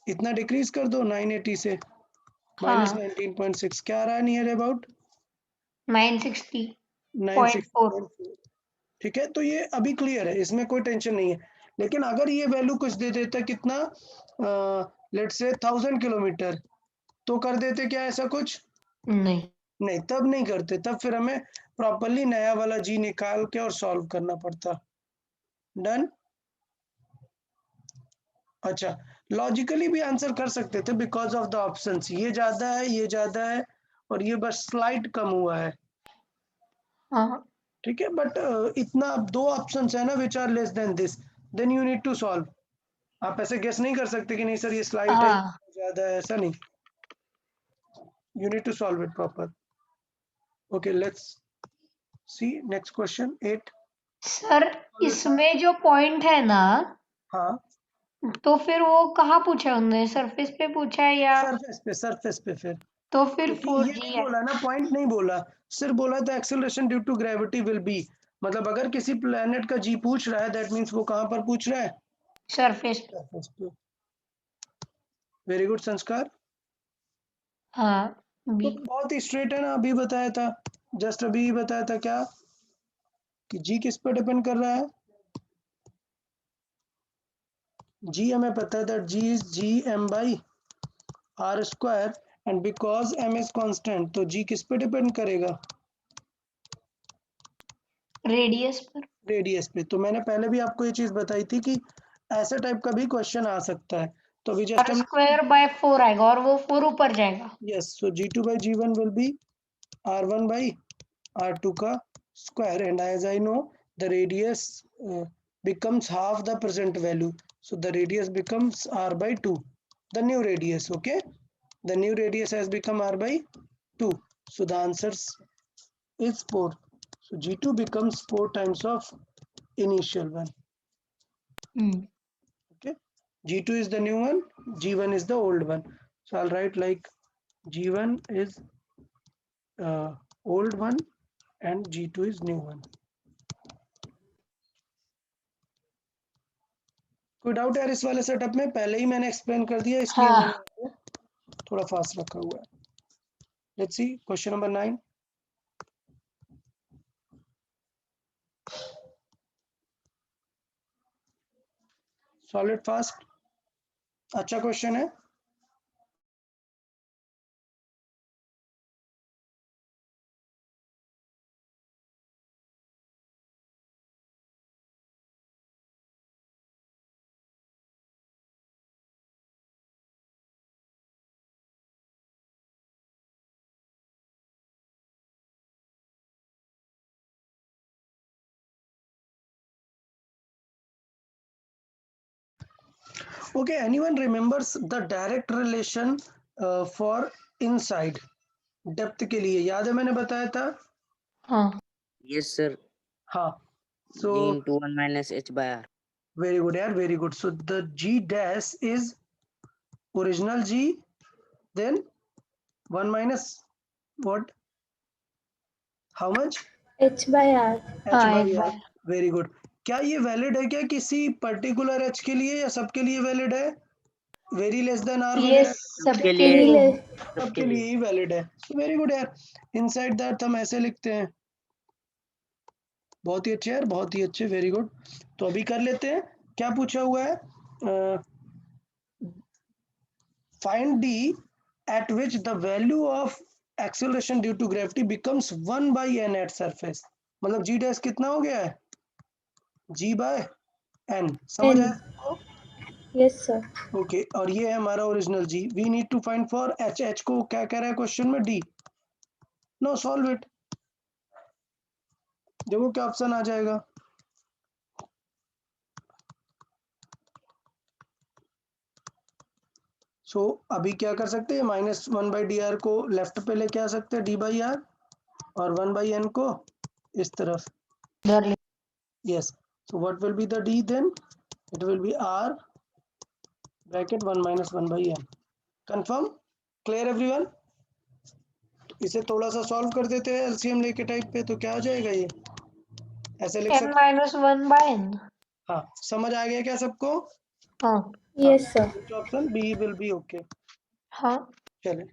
इतना डिक्रीज कर दो 980 से, माइनस हाँ 19.6 क्या आ रहा है, नियर अबाउट 960.4। 960। ठीक है, तो ये अभी क्लियर है, इसमें कोई टेंशन नहीं है। लेकिन अगर ये वैल्यू कुछ दे देता कितना, लेट्स से 1000 किलोमीटर, तो कर देते क्या ऐसा कुछ, नहीं नहीं, तब नहीं करते, तब फिर हमें प्रॉपर्ली नया वाला जी निकाल के और सॉल्व करना पड़ता। डन। अच्छा, लॉजिकली भी आंसर कर सकते थे बिकॉज ऑफ द ऑप्शंस, ये ज्यादा है, ये ज्यादा है, और ये बस स्लाइट कम हुआ है। हाँ ठीक है, बट इतना दो ऑप्शंस है ना which are less than this, then you need to solve. आप ऐसे गेस नहीं कर सकते कि नहीं सर ये स्लाइट है, हाँ ज्यादा है, ऐसा नहीं। You need to solve it proper. Okay, let's see next question 8। Sir, इसमें जो पॉइंट है ना, हाँ, तो फिर वो कहाँ पूछा है उन्होंने, सरफेस पे पूछा है या? सरफेस पे फिर, तो फिर क्योंकि ये 4G नहीं है। बोला ना, पॉइंट नहीं बोला, सिर्फ बोला था acceleration due to gravity will be. मतलब अगर किसी प्लेनेट का जी पूछ रहा है, दैट मींस वो कहाँ पर पूछ रहा है? सरफेस पे। सरफेस पे। वेरी गुड संस्कार। हाँ तो बी। बहुत ही स्ट्रेट है ना, अभी बताया था, जस्ट अभी बताया था क्या कि जी किस पर डिपेंड कर रहा है। जी हमें पता है that g is G M by R square, and because M is constant, तो जी किस पे डिपेंड करेगा? रेडियस पर। रेडियस पे। तो मैंने पहले भी आपको ये चीज बताई थी कि ऐसे टाइप का भी क्वेश्चन आ सकता है। तो अभी जस्ट आर हम, स्क्वायर बाय 4 आएगा और वो 4 ऊपर जाएगा। Yes, so g2 by g1 will be r1 by r2 का square, and as I know the radius becomes half the present value, so the radius becomes r by 2, the new radius. Okay, the new radius has become r by 2, so the answer is 4. So g2 becomes 4 times of initial one. Okay, g2 is the new one, g1 is the old one, so I'll write like g1 is old one and g2 is new one. कोई doubt है इस वाले setup में? पहले ही मैंने explain कर दिया, इसलिए हाँ। मैंने थोड़ा फास्ट रखा हुआ है। Let's see question number 9। Solid fast, अच्छा क्वेश्चन है। Okay, anyone remembers the direct relation for inside? Depth के लिए याद है मैंने बताया था। हाँ Yes, sir. हाँ, so G into 1 minus h by r. very good यार, very good. So the g dash is original g, then 1 minus what? How much? h by r. h हाँ by एक r. बार। Very good. क्या ये valid है क्या किसी particular h के लिए या सबके लिए वैलिड है? वेरी लेस देन r ये वगैरह सबके सबके लिए लिए। सबके लिए ही वैलिड है। वेरी गुड यार, इनसाइड दैट हम ऐसे लिखते हैं। बहुत ही अच्छे यार, बहुत ही अच्छे, वेरी गुड। तो अभी कर लेते हैं, क्या पूछा हुआ है? Find D at which the value of acceleration due to gravity becomes 1 by N at surface. मतलब जी डैश कितना हो गया है? जी बाय एन, समझ n. आया सबको? Yes, sir. ओके, और ये है हमारा original g. We need to find for H. H को क्या कह रहा है क्वेश्चन में? डी। No, solve it. देखो क्या ऑप्शन आ जाएगा। सो अभी क्या कर सकते हैं, -1 बाई डी आर को लेफ्ट पे लेके आ सकते हैं, डी बाई आर, और 1 बाई एन को इस तरफ। इधर ले। Yes, so what will be the D then? It will be R bracket 1 minus 1 by n। Confirm? Clear everyone? इसे थोड़ा सा सॉल्व कर देते हैं एलसीएम लेके टाइप पे, तो क्या आ जाएगा ये? ऐसे लिख n सकते minus 1 by n। हैं। हाँ, समझ आ गया क्या सबको? हाँ Yes, sir. Option B will be okay. हाँ। चले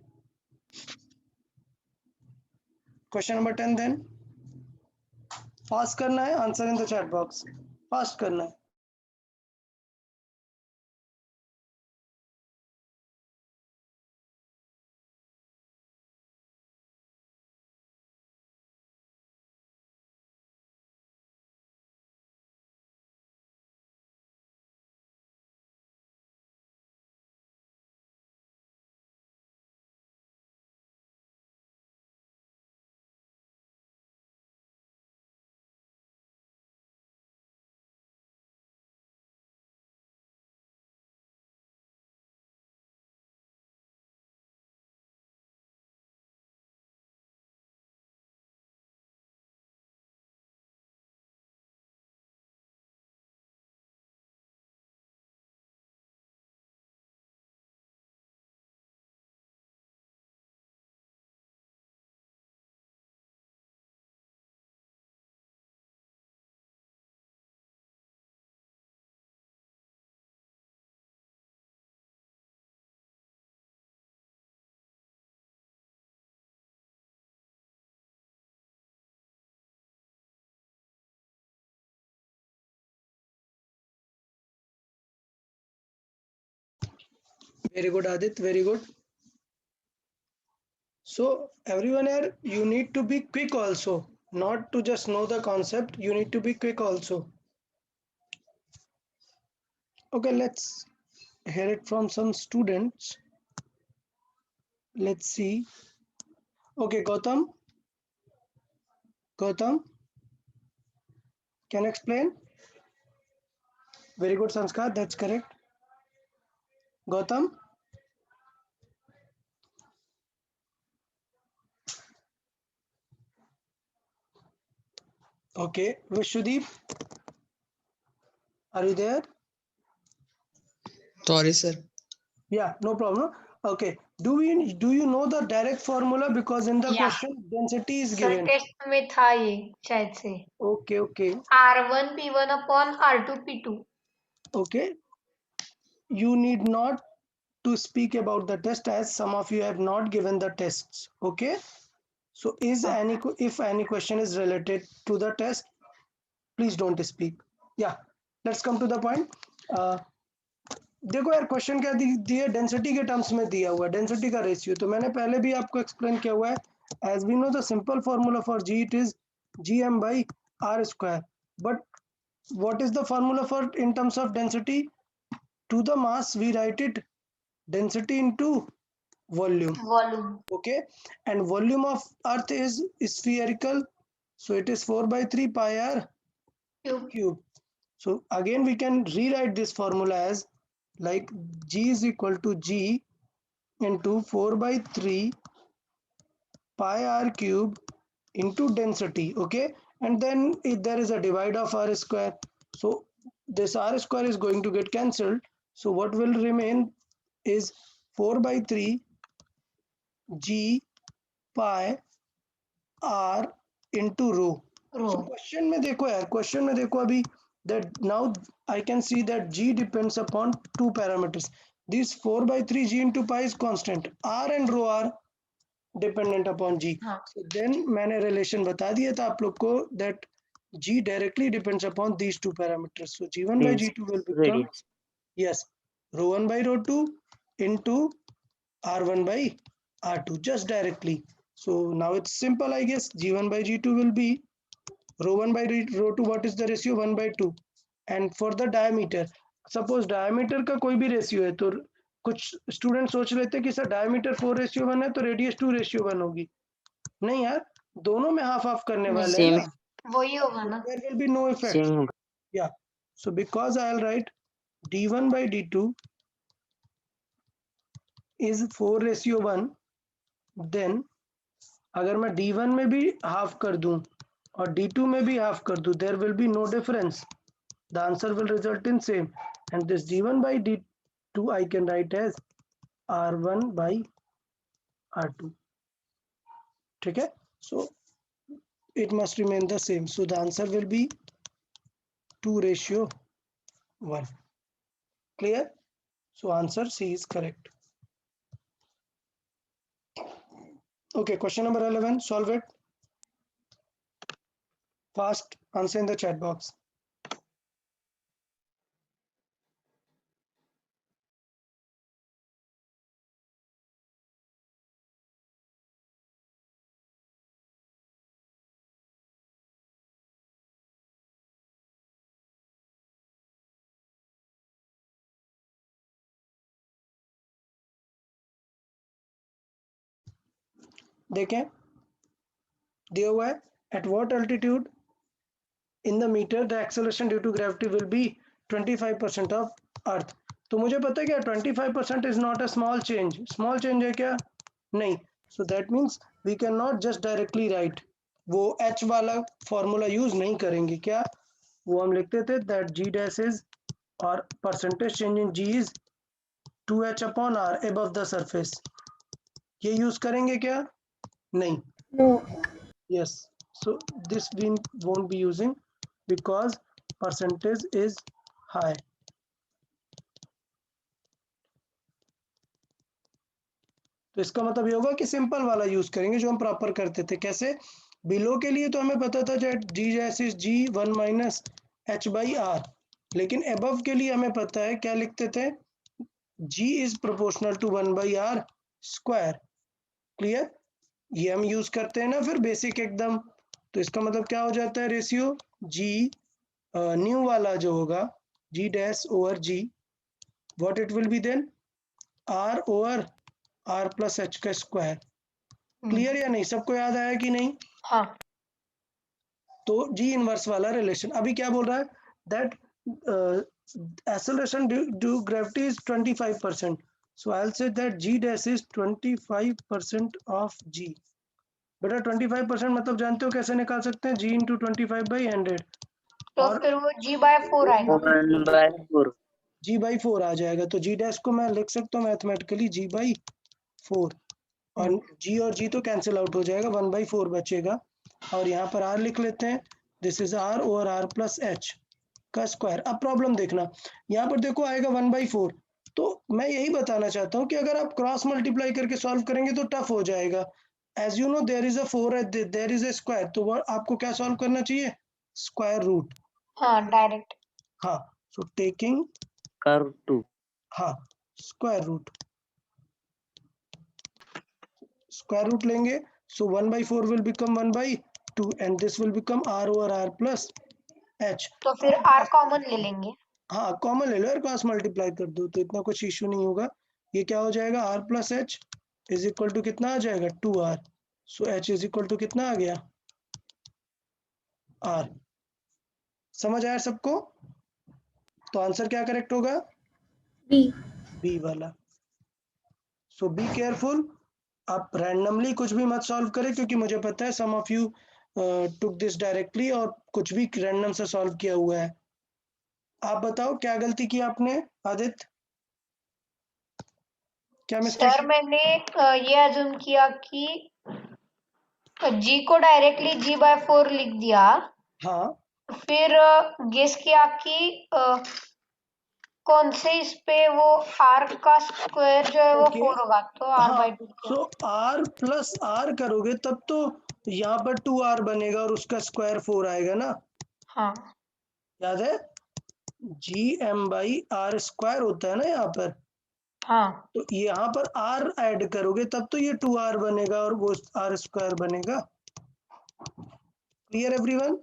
क्वेश्चन नंबर 10 देन। फास्ट करना है, answer in the chat box, fast करना है। Very good, Adit. Very good. So everyone here, you need to be quick also, not to just know the concept. You need to be quick also. Okay, let's hear it from some students. Let's see. Okay, Gautam. Gautam, can you explain? Very good, Sanskar. That's correct. Gautam. Okay, Vishwadeep, are you there? Sorry, sir. Yeah, no problem. Okay, do you know the direct formula, because in the Yeah. question density is sir given. Test में था ये शायद से Okay, okay, R1 P1 upon R2 P2. okay. You need not to speak about the test, as some of you have not given the tests. Okay, so if any question is related to the test, please don't speak. Yeah, let's come to the point. देखो यार, question क्या दिया, density के terms में दिया हुआ है, density का रेशियो तो मैंने पहले भी आपको एक्सप्लेन किया हुआ है. As we know the simple formula for g, it is gm by r square. But what is the formula for in terms of density? To the mass we write it density into volume. Okay, and volume of earth is spherical, so it is 4 by 3 pi r cube. So again we can rewrite this formula as like g is equal to g into 4 by 3 pi r cube into density. Okay, and then if there is a divide of r square, so this r square is going to get cancelled, so what will remain is 4 by 3 g pi r into rho. So question में देखो यार, question में देखो अभी that now I can see that g depends upon two parameters. This 4 by 3 g into pi is constant. R and rho are dependent upon g. So then मैंने relation बता दिया था आप लोग को that g directly depends upon these two parameters. So g1 by g2 will become Radius. yes, rho 1 by rho 2 into r1 by r2 just directly. So now it's simple, I guess. G1 by G2 will be rho 1 by rho 2. What is the ratio? 1 by 2. And for the diameter, suppose diameter का कोई भी ratio है तो कुछ student सोच लेते कि sir diameter 4:1 है तो रेडियस 2:1 होगी. नहीं यार, दोनों में हाफ हाफ करने वाले हैं ना, वही होगा ना. there will be no effect. Same होगा. Yeah, so because I'll write d1 by d2 is 4:1, then अगर मैं d1 में भी हाफ कर दूं और d2 में भी हाफ कर दूं, there will be no difference. The answer will result in same. And this d1 by d2 I can write as r1 by r2. ठीक है? So it must remain the same. So the answer will be 2:1. Clear? So answer C is correct. Okay, question number 11. Solve it. Fast, answer in the chat box. देखें, दिया हुआ है at what altitude in the meter the acceleration due to gravity will be 25% of earth. तो मुझे पता है क्या 25% is not a small change. Small change है क्या? नहीं. So that means we cannot just directly write. वो h वाला formula use नहीं करेंगे. क्या? वो हम लिखते थे that g dash is or percentage change in g is 2h upon r above the surface. ये use करेंगे क्या? नहीं. No. Yes, so this we won't be using because percentage is high. तो इसका मतलब ये होगा कि सिंपल वाला यूज करेंगे जो हम प्रॉपर करते थे. कैसे? बिलो के लिए तो हमें पता था जी जैसे जी 1 माइनस एच बाई आर, लेकिन एबव के लिए हमें पता है क्या लिखते थे, g is proportional to 1 by r square। Clear? ये हम यूज करते हैं ना फिर बेसिक एकदम। तो इसका मतलब क्या हो जाता है रेशियो g न्यू वाला जो होगा g dash over g, what it will be then r over r plus h का स्क्वायर। क्लियर या नहीं? सबको याद आया कि नहीं? हाँ। तो जी इनवर्स वाला रिलेशन। अभी क्या बोल रहा है that acceleration due to gravity is 25%, so I'll say that g dash is 25% of g। बेटा 25% मतलब जानते हो कैसे निकाल सकते हैं? g into 25/100। तो और फिर वो g/4 आएगा। 1/4। g/4 आ जाएगा। तो g डैश को मैं लिख सकता हूँ मैथमेटिकली g/4, और g और g तो कैंसिल आउट हो जाएगा, 1/4 बचेगा। और यहाँ पर r लिख लेते हैं, this is r over r plus h का स्क्वायर। अब प्रॉब्लम देखना, यहाँ पर देखो आएगा 1/4। तो मैं यही बताना चाहता हूँ कि अगर आप क्रॉस मल्टीप्लाई करके सॉल्व करेंगे तो टफ हो जाएगा। As you know there is a 4 there is a square, तो आपको क्या सॉल्व करना चाहिए? Square root. हाँ, डायरेक्ट। हाँ, सो टेकिंग कर्व 2। हाँ स्क्वायर रूट, स्क्वायर रूट लेंगे, सो 1/4 will become 1/2 and this will become r over r plus h। तो फिर r कॉमन ले लेंगे। हाँ कॉमन ले लो यार, क्रॉस मल्टीप्लाई कर दो तो इतना कुछ इश्यू नहीं होगा। ये क्या हो जाएगा? r plus H is equal to कितना आ जाएगा? 2r। So h is equal to कितना आ गया? r। समझ आया सबको? तो आंसर क्या करेक्ट होगा? B, बी वाला। सो बी केयरफुल, आप रैंडमली कुछ भी मत सॉल्व करें, क्योंकि मुझे पता है some of you took this directly और कुछ भी रैंडम से सॉल्व किया हुआ है। आप बताओ क्या गलती की आपने आदित्य? क्या मिस्टेक? सर मैंने ये अज्यूम किया कि g को डायरेक्टली g/4 लिख दिया। हाँ फिर गेस किया कि कौन से इस पे वो r का स्क्वायर जो है वो Okay. 4 होगा, तो r/2। सो r प्लस r करोगे तब तो यहाँ पर 2r बनेगा और उसका स्क्वायर 4 आएगा ना? हाँ। याद है gm/r स्क्वायर होता है ना यहाँ पर। हाँ। तो यहाँ पर r ऐड करोगे तब तो ये 2r बनेगा और वो r स्क्वायर बनेगा। Clear everyone?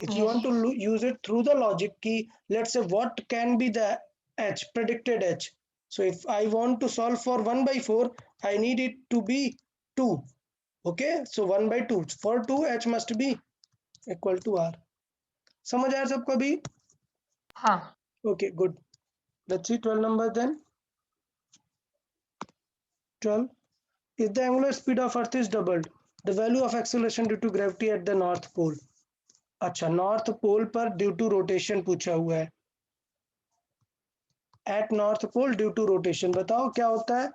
If you Yes. want to use it through the logic key, let's say what can be the h, predicted h. So if I want to solve for 1/4, I need it to be 2. Okay, so 1/2 for 2 h must be equal to r। समझ आया सबको अभी? हाँ। Okay, good. Let's see 12 number then। 12, if the angular speed of earth is doubled, the value of acceleration due to gravity at the north pole। अच्छा, north pole पर due to rotation पूछा हुआ है। At north pole due to rotation, बताओ क्या होता है?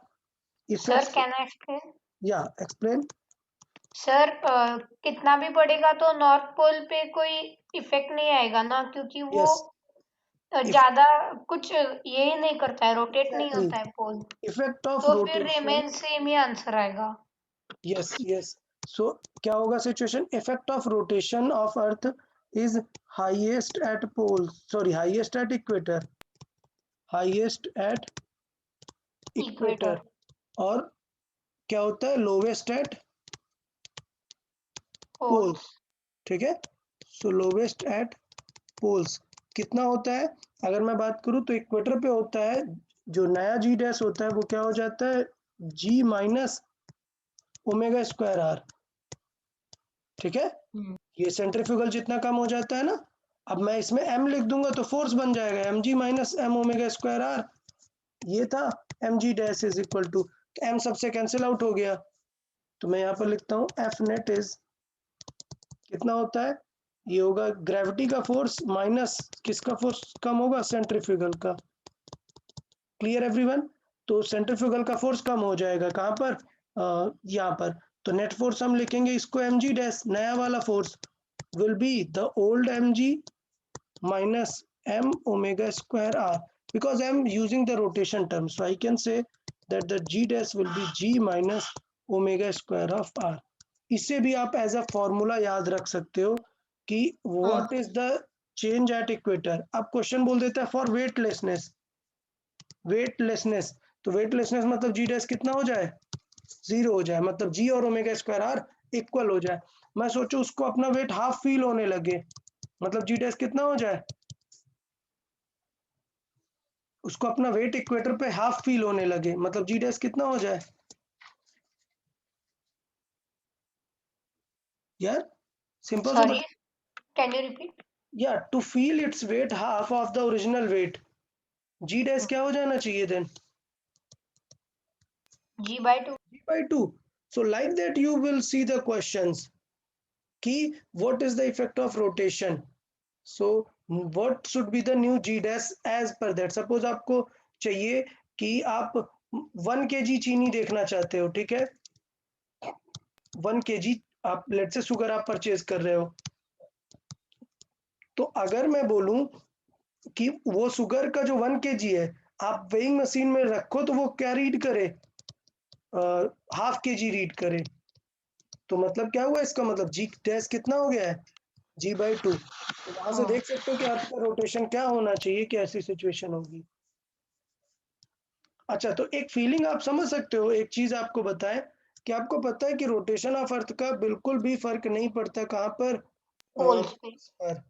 Sir can I explain? या एक्सप्लेन। सर कितना भी बढ़ेगा तो नॉर्थ पोल पे कोई इफेक्ट नहीं आएगा ना, क्योंकि वो ज्यादा कुछ यही नहीं करता है, रोटेट नहीं होता है पोल। इफेक्ट ऑफ तो फिर रोटेशन। रिमेन सेम ही आंसर आएगा। यस यस, सो क्या होगा situation? Effect of rotation of earth is highest at pole, sorry highest at equator, highest at equator. और क्या होता है? Lowest at poles. ठीक है, सो लोवेस्ट एट पोल्स कितना होता है? अगर मैं बात करूं तो इक्वेटर पे होता है, जो नया जी डैश होता है वो क्या हो जाता है? जी माइनस ओमेगा स्क्वायर आर। ठीक है, ये सेंट्रीफ्यूगल जितना कम हो जाता है ना, अब मैं इसमें m लिख दूंगा तो फोर्स बन जाएगा mg minus m omega square R. ये था mg dash is equal to, m सबसे कैंसिल आउट हो गया, तो मैं यहाँ पर लिखता हूँ एफ नेट इज कितना होता है? ये होगा ग्रेविटी का फोर्स माइनस किसका फोर्स कम होगा? सेंट्रीफ्यूगल का। Clear everyone? तो सेंट्रीफ्यूगल का फोर्स कम हो जाएगा कहाँ पर? यहाँ पर। तो नेट फोर्स हम लिखेंगे इसको mg डैश, नया वाला force will be the old mg minus m omega square r, because I'm using the rotation term, so I can say that the g dash will be g minus omega square of r। इससे भी आप as a formula याद रख सकते हो कि what is the change at equator. अब question बोल देता है फॉर वेटलेसनेस, वेटलेसनेस, तो वेटलेसनेस मतलब जी डैश कितना हो जाए, 0 हो जाए, मतलब जी और ओमेगा स्क्वायर आर इक्वल हो जाए। मैं सोचूं उसको अपना वेट हाफ फील होने लगे, मतलब जी डैश कितना हो जाए, उसको अपना वेट इक्वेटर पे हाफ फील होने लगे, मतलब जी डैश कितना हो जाए यार, सिंपल सा सॉरी, कैन यू रिपीट? या to feel it's weight half of the original weight, g dash क्या हो जाना चाहिए then, G/2. G/2. So like that you will see the questions. Key, what is the effect of rotation? So what should be the new G dash as per that? Suppose आपको चाहिए कि आप 1 kg चीनी देखना चाहते हो, ठीक है, 1 kg आप लेट से शुगर आप परचेज कर रहे हो, तो अगर मैं बोलूं कि वो शुगर का जो 1 kg है आप वेइंग मशीन में रखो तो वो क्या रीड करे, हाफ के जी रीड करे, तो मतलब क्या हुआ, इसका मतलब जी डैश कितना हो गया है, G/2। तो वहां से देख सकते हो कि आपका रोटेशन क्या होना चाहिए कि ऐसी सिचुएशन होगी। अच्छा, तो एक फीलिंग आप समझ सकते हो, एक चीज आपको बताएं कि आपको पता है कि रोटेशन ऑफ अर्थ का बिल्कुल भी फर्क नहीं पड़ता कहाँ पर, पोल्स पे। पर,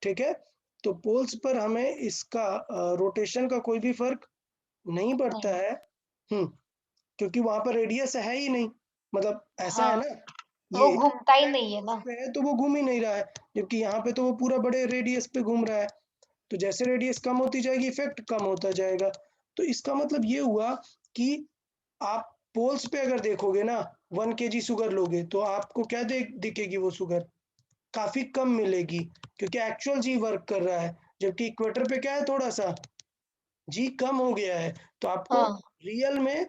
ठीक है, तो पोल्स पर हमें इसका रोटेशन का कोई भी फर्क नहीं पड़ता नहीं। है, क्योंकि वहां पर रेडियस है ही नहीं, मतलब ऐसा है हाँ, ना, वो ये घूमता ही नहीं है ना। पे है तो वो घूम ही नहीं रहा है, जबकि यहाँ पे तो वो पूरा बड़े रेडियस पे घूम रहा है, तो जैसे रेडियस कम होती जाएगी इफेक्ट कम होता जाएगा, तो इसका मतलब ये हुआ कि आप पोल्स पे अगर देखोगे ना 1 kg शुगर लोगे तो आपको क्या दिखेगी, वो शुगर काफी कम मिलेगी, क्योंकि एक्चुअल जी वर्क कर रहा है, जबकि इक्वेटर पे क्या है, थोड़ा सा जी कम हो गया है, तो आपको हाँ, रियल में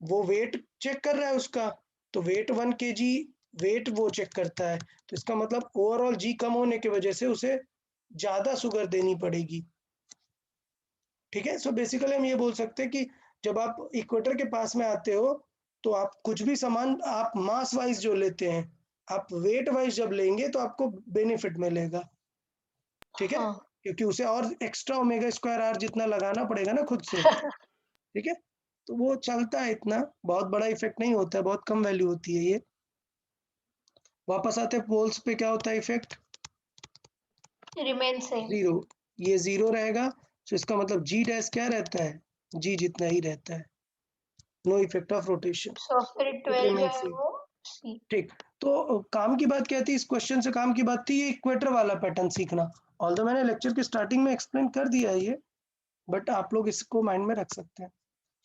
वो वेट चेक कर रहा है उसका, तो वेट 1 kg वेट वो चेक करता है, तो इसका मतलब ओवरऑल जी कम होने की वजह से उसे ज्यादा शुगर देनी पड़ेगी, ठीक है। सो बेसिकली हम ये बोल सकते हैं कि जब आप इक्वेटर के पास में आते हो तो आप कुछ भी सामान आप मास वाइज जो लेते हैं, आप वेट वाइज जब लेंगे तो आपको बेनिफिट मिलेगा, ठीक है, हाँ। क्योंकि उसे और एक्स्ट्रा ओमेगा स्क्वायर आर जितना लगाना पड़ेगा ना खुद से, ठीक है, तो वो चलता है, इतना बहुत बड़ा इफेक्ट नहीं होता है, बहुत कम वैल्यू होती है ये। वापस आते हैं पोल्स पे, क्या होता है इफेक्ट, रिमेन सेम। 0, ये 0 रहेगा, तो इसका मतलब जी डैश क्या रहता है, जी जितना ही रहता है, नो इफेक्ट ऑफ रोटेशन, सो फिर इट 12 जो रिमेन्स है सेम, वो C। ठीक। तो काम की बात क्या थी इस क्वेश्चन से, काम की बात थी ये इक्वेटर वाला पैटर्न सीखना, ऑल्दो मैंने लेक्चर की स्टार्टिंग में एक्सप्लेन कर दिया है ये, बट आप लोग इसको माइंड में रख सकते हैं।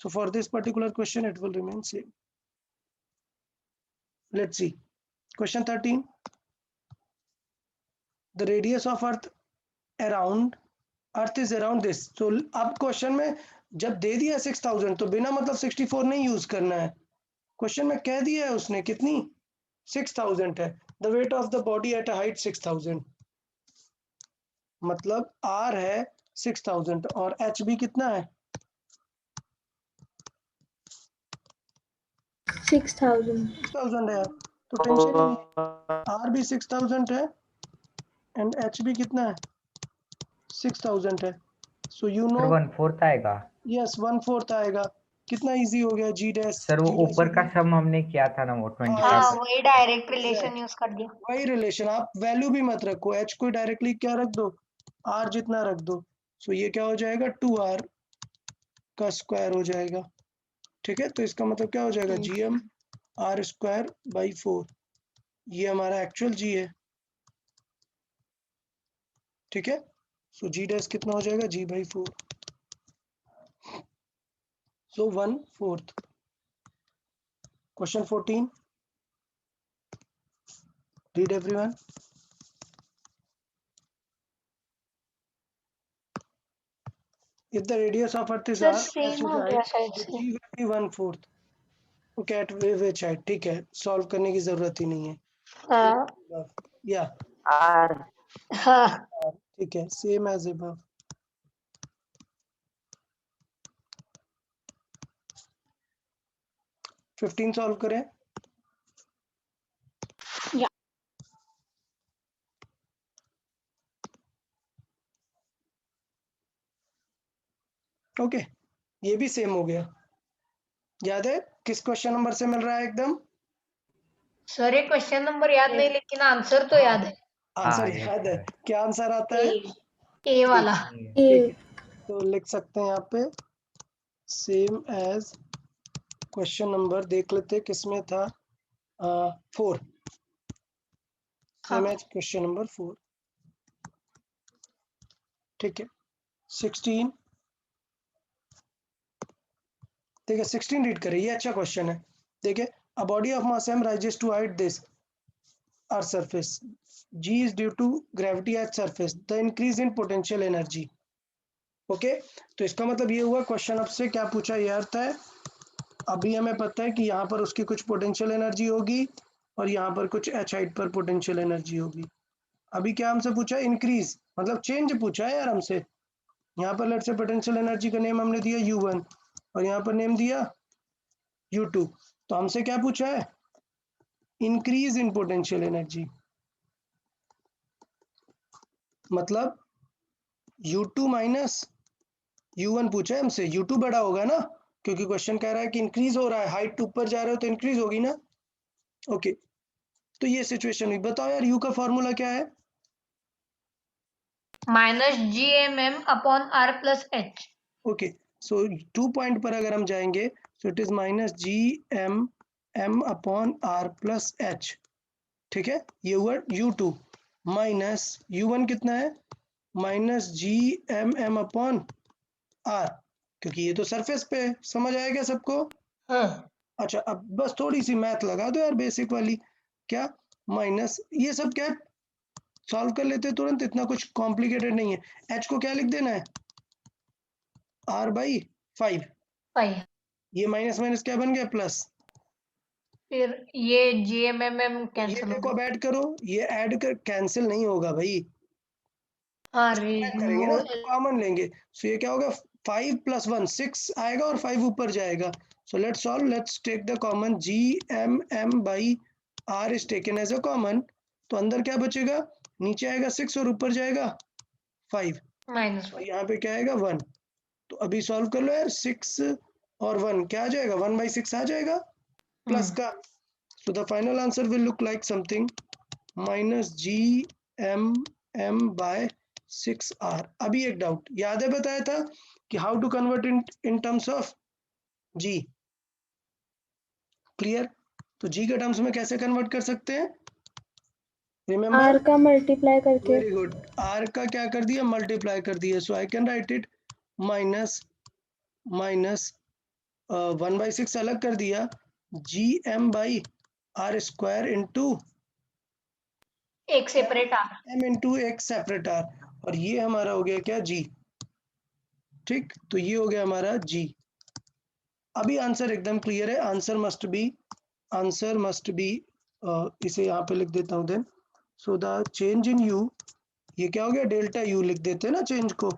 So for this particular question it will remain same. Let's see question 13, the radius of earth around, earth is around this, तो अब क्वेश्चन में जब दे दिया 6000 तो बिना मतलब 64 नहीं यूज करना है, क्वेश्चन में कह दिया है उसने कितनी 6000 है, the weight of the body at a height 6000, मतलब R है 6000 और एच भी कितना है, 6,000. 6000 है, तो टेंशन ही नहीं, R भी 6000 है एंड एच भी कितना है 6000 है, सो यू नो, सर 1/4 आएगा। यस 1/4 आएगा, कितना इजी हो गया, जी डैश, सर वो जी डैश ऊपर का सम हमने किया था ना, वो हाँ 25। हाँ, यस, वही डायरेक्ट रिलेशन एग्जैक्ट, यूज कर दिया। वही रिलेशन, आप वैल्यू भी मत रखो, एच को डायरेक्टली क्या रख दो, आर जितना रख दो, सो ये क्या हो जाएगा 2R का स्क्वायर हो जाएगा, ठीक है, तो इसका मतलब क्या हो जाएगा GM R स्क्वायर बाई 4, ये हमारा एक्चुअल जी है, ठीक है, सो जी डैश कितना हो जाएगा G/4, so 1/4। Question 14, read everyone, if the radius of earth is sir R, same h is हो the गया height, शायद the से। G will be 1/4, okay, at which height, ठीक है, सॉल्व करने की जरूरत ही नहीं है, हाँ या R हाँ। ठीक है, सेम एज above। 15 सॉल्व करें, या ओके, ये भी सेम हो गया। याद है किस क्वेश्चन नंबर से मिल रहा है एकदम? सर ये क्वेश्चन नंबर याद नहीं लेकिन आंसर तो याद है। आंसर हाँ, याद है। क्या आंसर आता है? ए वाला। A. तो लिख सकते हैं यहाँ पे सेम एज क्वेश्चन नंबर, देख लेते किसमें था, 4, सेम एज क्वेश्चन नंबर 4। ठीक है 16, देखिए 16 रीड करें, ये अच्छा क्वेश्चन है। देखिए a body of mass m rises to height this earth surface, g is due to gravity at surface, the increase in potential energy। Okay तो इसका मतलब ये हुआ क्वेश्चन अब से क्या पूछा, ये अर्थ है अभी हमें पता है कि यहाँ पर उसकी कुछ पोटेंशियल एनर्जी होगी और यहाँ पर कुछ h हाइट पर पोटेंशियल एनर्जी होगी। अभी क्या हमसे पूछा, इंक्रीज मतलब चेंज पूछा है यार हमसे। यहाँ पर लेट से पोटेंशियल एनर्जी का नेम हमने दिया U1 और यहाँ पर नेम दिया U2, तो हमसे क्या पूछा है, इंक्रीज इन पोटेंशियल एनर्जी। मतलब U2 माइनस U1 पूछा है हमसे, U2 बड़ा होगा ना, क्योंकि क्वेश्चन कह रहा है कि इंक्रीज हो रहा है, हाइट ऊपर जा रहे हो तो इंक्रीज होगी ना। ओके तो ये सिचुएशन हुई। बताओ यार U का फॉर्मूला क्या है? -GMM/R+H। ओके सो 2 पॉइंट पर अगर हम जाएंगे सो इट इज -GMM/R+H। ठीक है ये हुआ U2 माइनस U1 कितना है, -GMM/R, क्योंकि ये तो सरफेस पे है। समझ आएगा सबको? हाँ। अच्छा अब बस थोड़ी सी मैथ लगा दो यार बेसिक वाली। क्या माइनस ये सब क्या सॉल्व कर लेते तुरंत, इतना कुछ कॉम्प्लिकेटेड नहीं है। h को क्या लिख देना है, r/5। ये माइनस माइनस क्या बन गया, प्लस। फिर ये GMMM ये कैंसिल हो देखो अब गया। ऐड करो, ये ऐड कर कैंसिल नहीं होगा भाई, हाँ करेंगे ना कॉमन लेंगे। सो ये क्या होगा, 5 + 1 6 आएगा और 5 ऊपर जाएगा। So let's solve, let's take the common, GMM/R is taken as a common, तो अंदर क्या बचेगा, नीचे आएगा 6 और ऊपर जाएगा 5 और यहाँ पे क्या आएगा 1। तो अभी सॉल्व कर लो यार, 6 और 1 क्या आ जाएगा, 1/6 आ जाएगा प्लस का। So the final answer will look like something -GMM/6R। अभी एक डाउट याद है, बताया था कि how to convert in terms of G। Clear? तो G के टर्म्स में कैसे कन्वर्ट कर सकते हैं, रिमेंबर? R का मल्टीप्लाई करके। वेरी गुड, R का क्या कर दिया, मल्टीप्लाई कर दिया। So I can write it minus 1/6 अलग कर दिया, GM/R² इंटू एक सेपरेट R। M इंटू एक सेपरेट R, और ये हमारा हो गया क्या, G। ठीक तो ये हो गया हमारा G। अभी आंसर एकदम क्लियर है, आंसर मस्ट बी इसे यहाँ पे लिख देता हूँ देन। So the change in U, ये क्या हो गया, डेल्टा U लिख देते हैं ना चेंज को।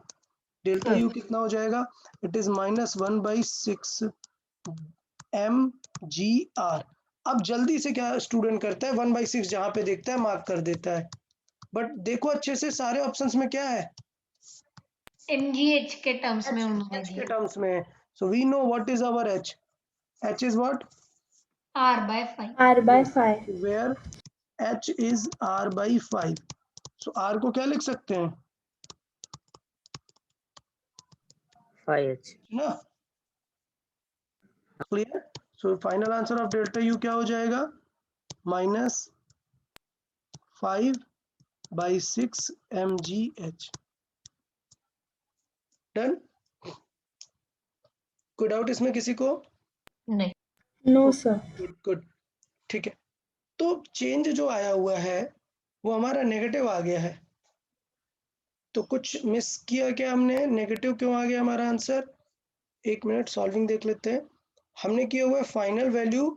डेल्टा U कितना हो जाएगा, इट इज -1/6 mgr। अब जल्दी से क्या स्टूडेंट करता है, 1/6 जहां पे देखता है मार्क कर देता है, बट देखो अच्छे से सारे ऑप्शंस में क्या है, MGH के टर्म्स में उन्होंने h के दिया टर्म्स में। So we know what is our h, h is what, R/5। R/5। Where h is r/5। So r को क्या लिख सकते हैं 5H। ना, clear? So final answer of delta U क्या हो जाएगा, -5/6 mgh। डन? कोई डाउट इसमें किसी को? नहीं। No sir. गुड गुड, ठीक है। तो चेंज जो आया हुआ है वो हमारा नेगेटिव आ गया है, तो कुछ मिस किया क्या हमने, नेगेटिव क्यों आ गया हमारा आंसर, एक मिनट सॉल्विंग देख लेते हैं। हमने किया हुआ है final value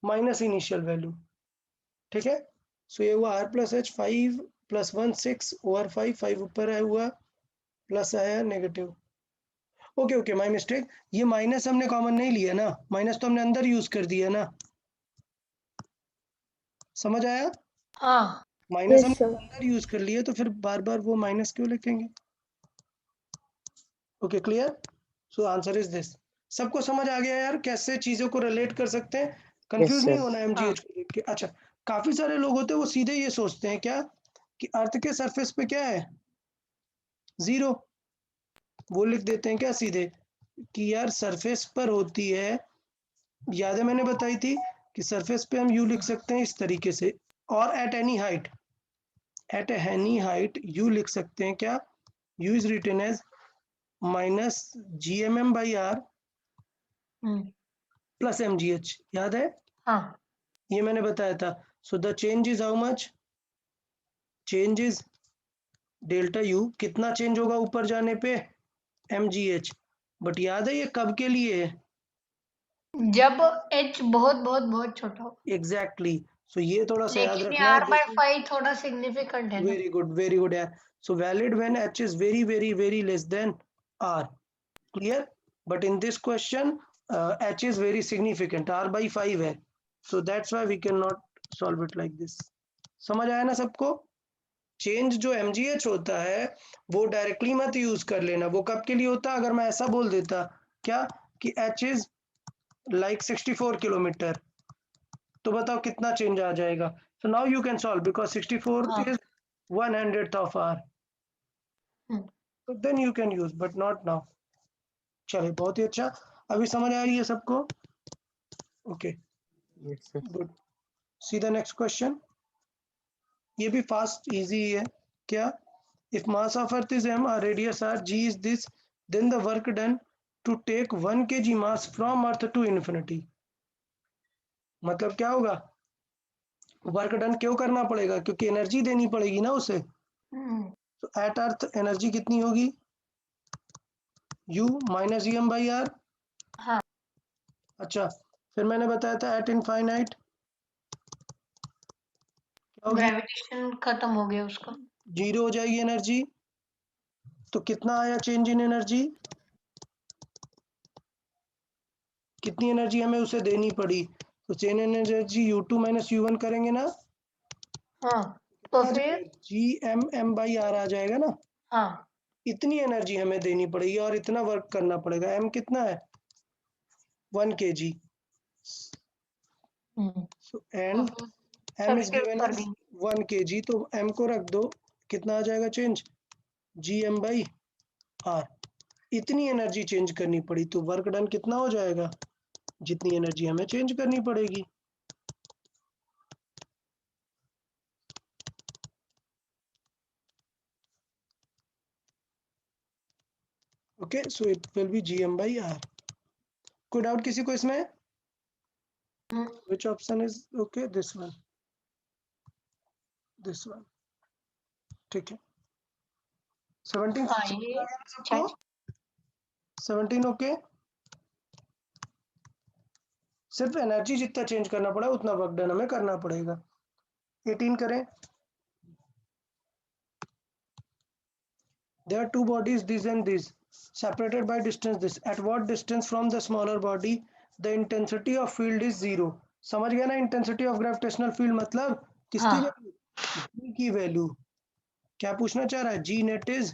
minus initial value, ठीक है। सो ये हुआ R+H 5 + 1 6 ओवर 5 ऊपर आया हुआ प्लस आया negative. Okay okay my mistake, ये माइनस हमने कॉमन नहीं लिया ना, माइनस तो हमने अंदर यूज कर दिया ना, समझ आया? हाँ। माइनस यस हमने सर। अंदर यूज कर लिया तो फिर बार बार वो माइनस क्यों लिखेंगे। Okay clear? So answer is this. सबको समझ आ गया यार कैसे चीजों को रिलेट कर सकते हैं? कंफ्यूज नहीं sir. होना एमजीएच को देख के। अच्छा, काफी सारे लोग होते हैं वो सीधे ये सोचते हैं क्या कि अर्थ के सरफेस पे क्या है, जीरो। वो लिख देते हैं क्या सीधे कि यार सरफेस पर होती है, याद है मैंने बताई थी कि सरफेस पे हम यू लिख सकते हैं इस तरीके से, और at any height, at any height you लिख सकते हैं क्या, you is written as minus G M M by R plus M G H, याद है? हाँ ये मैंने बताया था। So the change is how much, change is delta U, कितना चेंज होगा ऊपर जाने पे, एम जी एच। बट याद है ये कब के लिए है? जब h बहुत बहुत बहुत छोटा हो, एग्जैक्टली। सो ये थोड़ा सा याद लेकिन रखना है। r/5 थोड़ा सिग्निफिकेंट है ना। वेरी गुड यार। So valid when h is very very very less than r, clear? But in this question h is very significant, r/5 है, so that's why we can not solve it like this. समझ आया ना सबको? Change जो mgh होता है वो directly मत यूज कर लेना। वो कब के लिए होता है? अगर मैं ऐसा बोल देता क्या कि h इज लाइक 64 किलोमीटर, तो बताओ कितना चेंज आ जाएगा? So now you can solve because 64 हाँ। Is 1/100th of r, so then you can use but not now। चलिए बहुत ही अच्छा, अभी समझ आ रही है सबको? Okay Yes, sir. Good. See the next question, ये भी फास्ट इजी है। क्या? If mass of earth is m, our radius r, g is this, then the work done to take 1 kg mass from earth to infinity। मतलब क्या होगा? Work done क्यों करना पड़ेगा? क्योंकि एनर्जी देनी पड़ेगी ना उसे। तो एट अर्थ एनर्जी कितनी होगी? U minus G M by R. हाँ। अच्छा, फिर मैंने बताया था एट इनफाइनाइट क्या होगी? ग्रेविटेशन खत्म हो गया उसका, जीरो हो जाएगी एनर्जी। तो कितना आया चेंज इन एनर्जी? कितनी एनर्जी हमें उसे देनी पड़ी? तो change in energy U2 minus U1 करेंगे ना, हाँ तो आ फिर जाएगा GMM बाई आर आ जाएगा ना। हाँ इतनी एनर्जी हमें देनी पड़ेगी और इतना वर्क करना पड़ेगा। m कितना है? 1 kg। सो एंड तो m इज सब्स्टिट्यूट गिवन कर एज देंगे। 1 kg, तो m को रख दो, कितना आ जाएगा चेंज? GM by R. इतनी एनर्जी चेंज करनी पड़ी, तो वर्क डन कितना हो जाएगा? जितनी एनर्जी हमें चेंज करनी पड़ेगी। Okay, so it will be GM by R. कोई डाउट किसी को इसमें? Which option is okay? This one, this one, ठीक है। 17 हाँ ये सबको 17 ओके। सिर्फ एनर्जी जितना चेंज करना पड़ा उतना वर्क डन हमें करना पड़ेगा। 18 करें। There are two bodies, this and this, separated by distance this. At what distance from the smaller body the intensity of field is zero? समझ गया ना? इंटेंसिटी ऑफ ग्रेविटेशनल फील्ड मतलब किसकी हाँ वैल्यू? G की वैल्यू। क्या पूछना चाह रहा है? G net is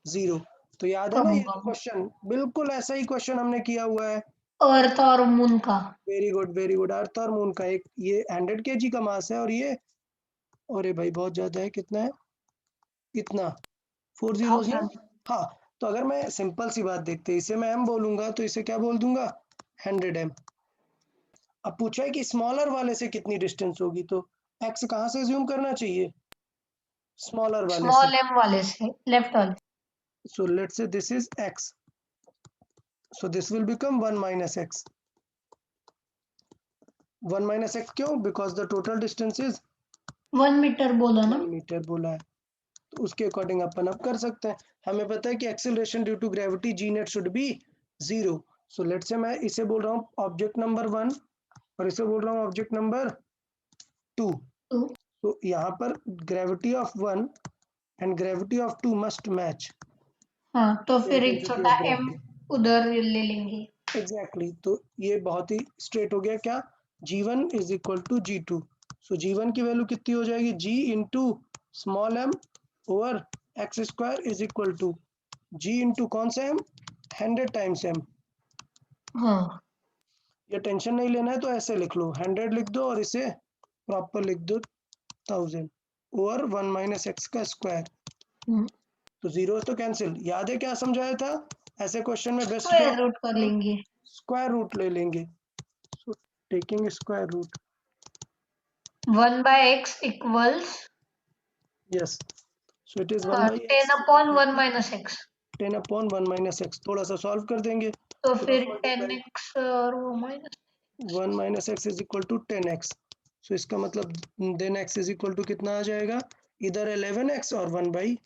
zero. तो याद है ना ये क्वेश्चन, बिल्कुल ऐसा ही क्वेश्चन हमने किया हुआ है। अर्थ और मून का। Very good very good. Earth और मून का एक ये 100 kg का मास है और ये, अरे भाई बहुत ज्यादा है, कितना है? इतना 4 zeros है। हाँ, तो अगर मैं सिंपल सी बात देखते हैं, इसे मैं m बोलूंगा तो इसे क्या बोल दूंगा? 100 m। अब पूछा है कि स्मॉलर वाले से कितनी डिस्टेंस होगी, तो x कहाँ से ज्यूम करना चाहिए? स्मॉलर वाले से। स्मॉल m वाले से, लेफ्ट वाले। सो लेट्स से this is x, so this will become 1 minus x। 1 minus x क्यों? because the total distance is 1 metre बोला ना। 1 मीटर बोला है, तो उसके अकॉर्डिंग अपन अब कर सकते हैं। हमें पता है कि acceleration due to gravity G net should be zero. So let's say मैं इसे बोल रहा हूँ ऑब्जेक्ट नंबर 1 और इसे बोल रहा हूँ ऑब्जेक्ट नंबर 2। तो यहाँ पर gravity of 1 and gravity of 2 must match. हाँ तो फिर एक छोटा m उधर ले लेंगे। एग्जैक्टली, तो ये बहुत ही स्ट्रेट हो गया। क्या? G1 is equal to G2। So G1 की वैल्यू कितनी हो जाएगी? G into small m over X square is equal to G into कौन सा m? 100 times m। हाँ ये टेंशन नहीं लेना है तो ऐसे लिख लो, 100 लिख दो और इसे प्रॉपर लिख दो 1000 ओवर 1 माइनस एक्स का स्क्वायर। हम्म, तो जीरो तो कैंसिल। याद है क्या समझाया था? ऐसे क्वेश्चन में बेस्ट क्या स्क्वायर रूट कर लेंगे। स्क्वायर रूट ले लेंगे। सो taking square root 1/x equals yes, so it is 1 by 10/1 minus x। 10 upon 1 minus X. थोड़ा सा सॉल्व कर देंगे तो तो फिर 10x और वो minus 1 minus x is equal to 10x। So इसका मतलब then x is equal to कितना आ जाएगा? इधर 11x और 1 बाई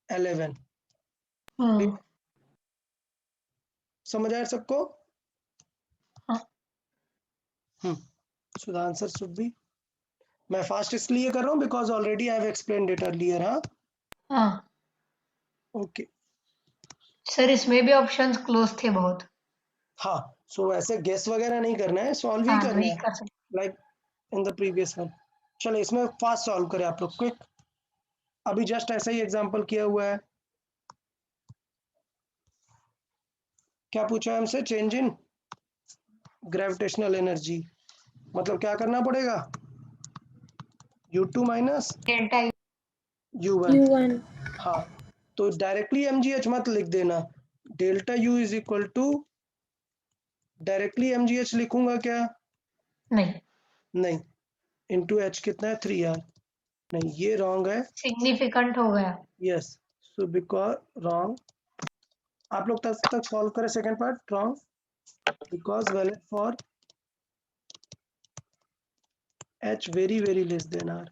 11। हाँ समझ आया सबको? हाँ so the answer should be, मैं फास्ट इसलिए कर रहा हूँ because already I have explained it earlier. हाँ हाँ ओके सर, इसमें भी ऑप्शंस क्लोज थे बहुत। हाँ, सो ऐसे गेस वगैरह नहीं करना है, सॉल्व ही हाँ करना नहीं है कर सकते। Like in the previous one. चलो इसमें फास्ट सॉल्व करें आप लोग क्विक। अभी जस्ट ऐसा ही एग्जांपल किया हुआ है। क्या पूछा है हमसे? चेंज इन ग्रेविटेशनल एनर्जी, मतलब क्या करना पड़ेगा? U2 minus delta U1। U1 हाँ, तो डायरेक्टली mgh मत लिख देना, delta U is equal to directly mgh लिखूंगा क्या? नहीं, नहीं, इंटू h कितना है? 3r। नहीं, ये रॉन्ग है। सिग्निफिकेंट हो गया। Yes, so because wrong. आप लोग तब तक सॉल्व करें second part. Wrong because valid for h very very less than r।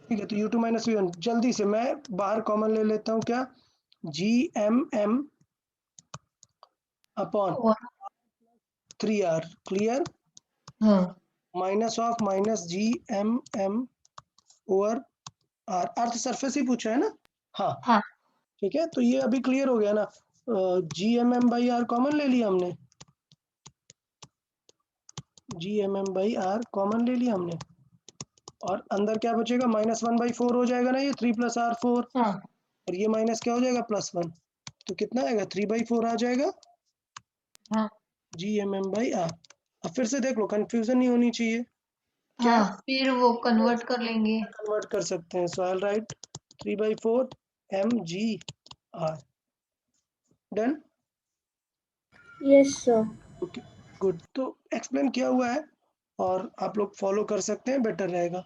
ठीक है, तो U2 माइनस U1 जल्दी से मैं बाहर कॉमन ले लेता हूँ। क्या? GMM अपॉन और 3r। क्लियर? हाँ minus of minus GMM over r। Earth surface ही पूछा है ना? हाँ हाँ ठीक है, तो ये अभी क्लियर हो गया ना। GMM बाई r कॉमन ले लिया हमने, GMM बाई r कॉमन ले लिया हमने, और अंदर क्या बचेगा? -1/4 हो जाएगा ना, ये 3 + r 4, हाँ और ये माइनस क्या हो जाएगा? +1। तो कितना आएगा? 3/4 आ जाएगा हाँ GMM बाई r। अब फिर से देख लो, कंफ्यूजन नहीं होनी चाहिए। क्या हाँ फिर वो कन्वर्ट कर लेंगे। कन्वर्ट कर सकते हैं? So I will write 3/4 mgr। Done? yes sir। Okay good. तो एक्सप्लेन किया हुआ है और आप लोग फॉलो कर सकते हैं, बेटर रहेगा।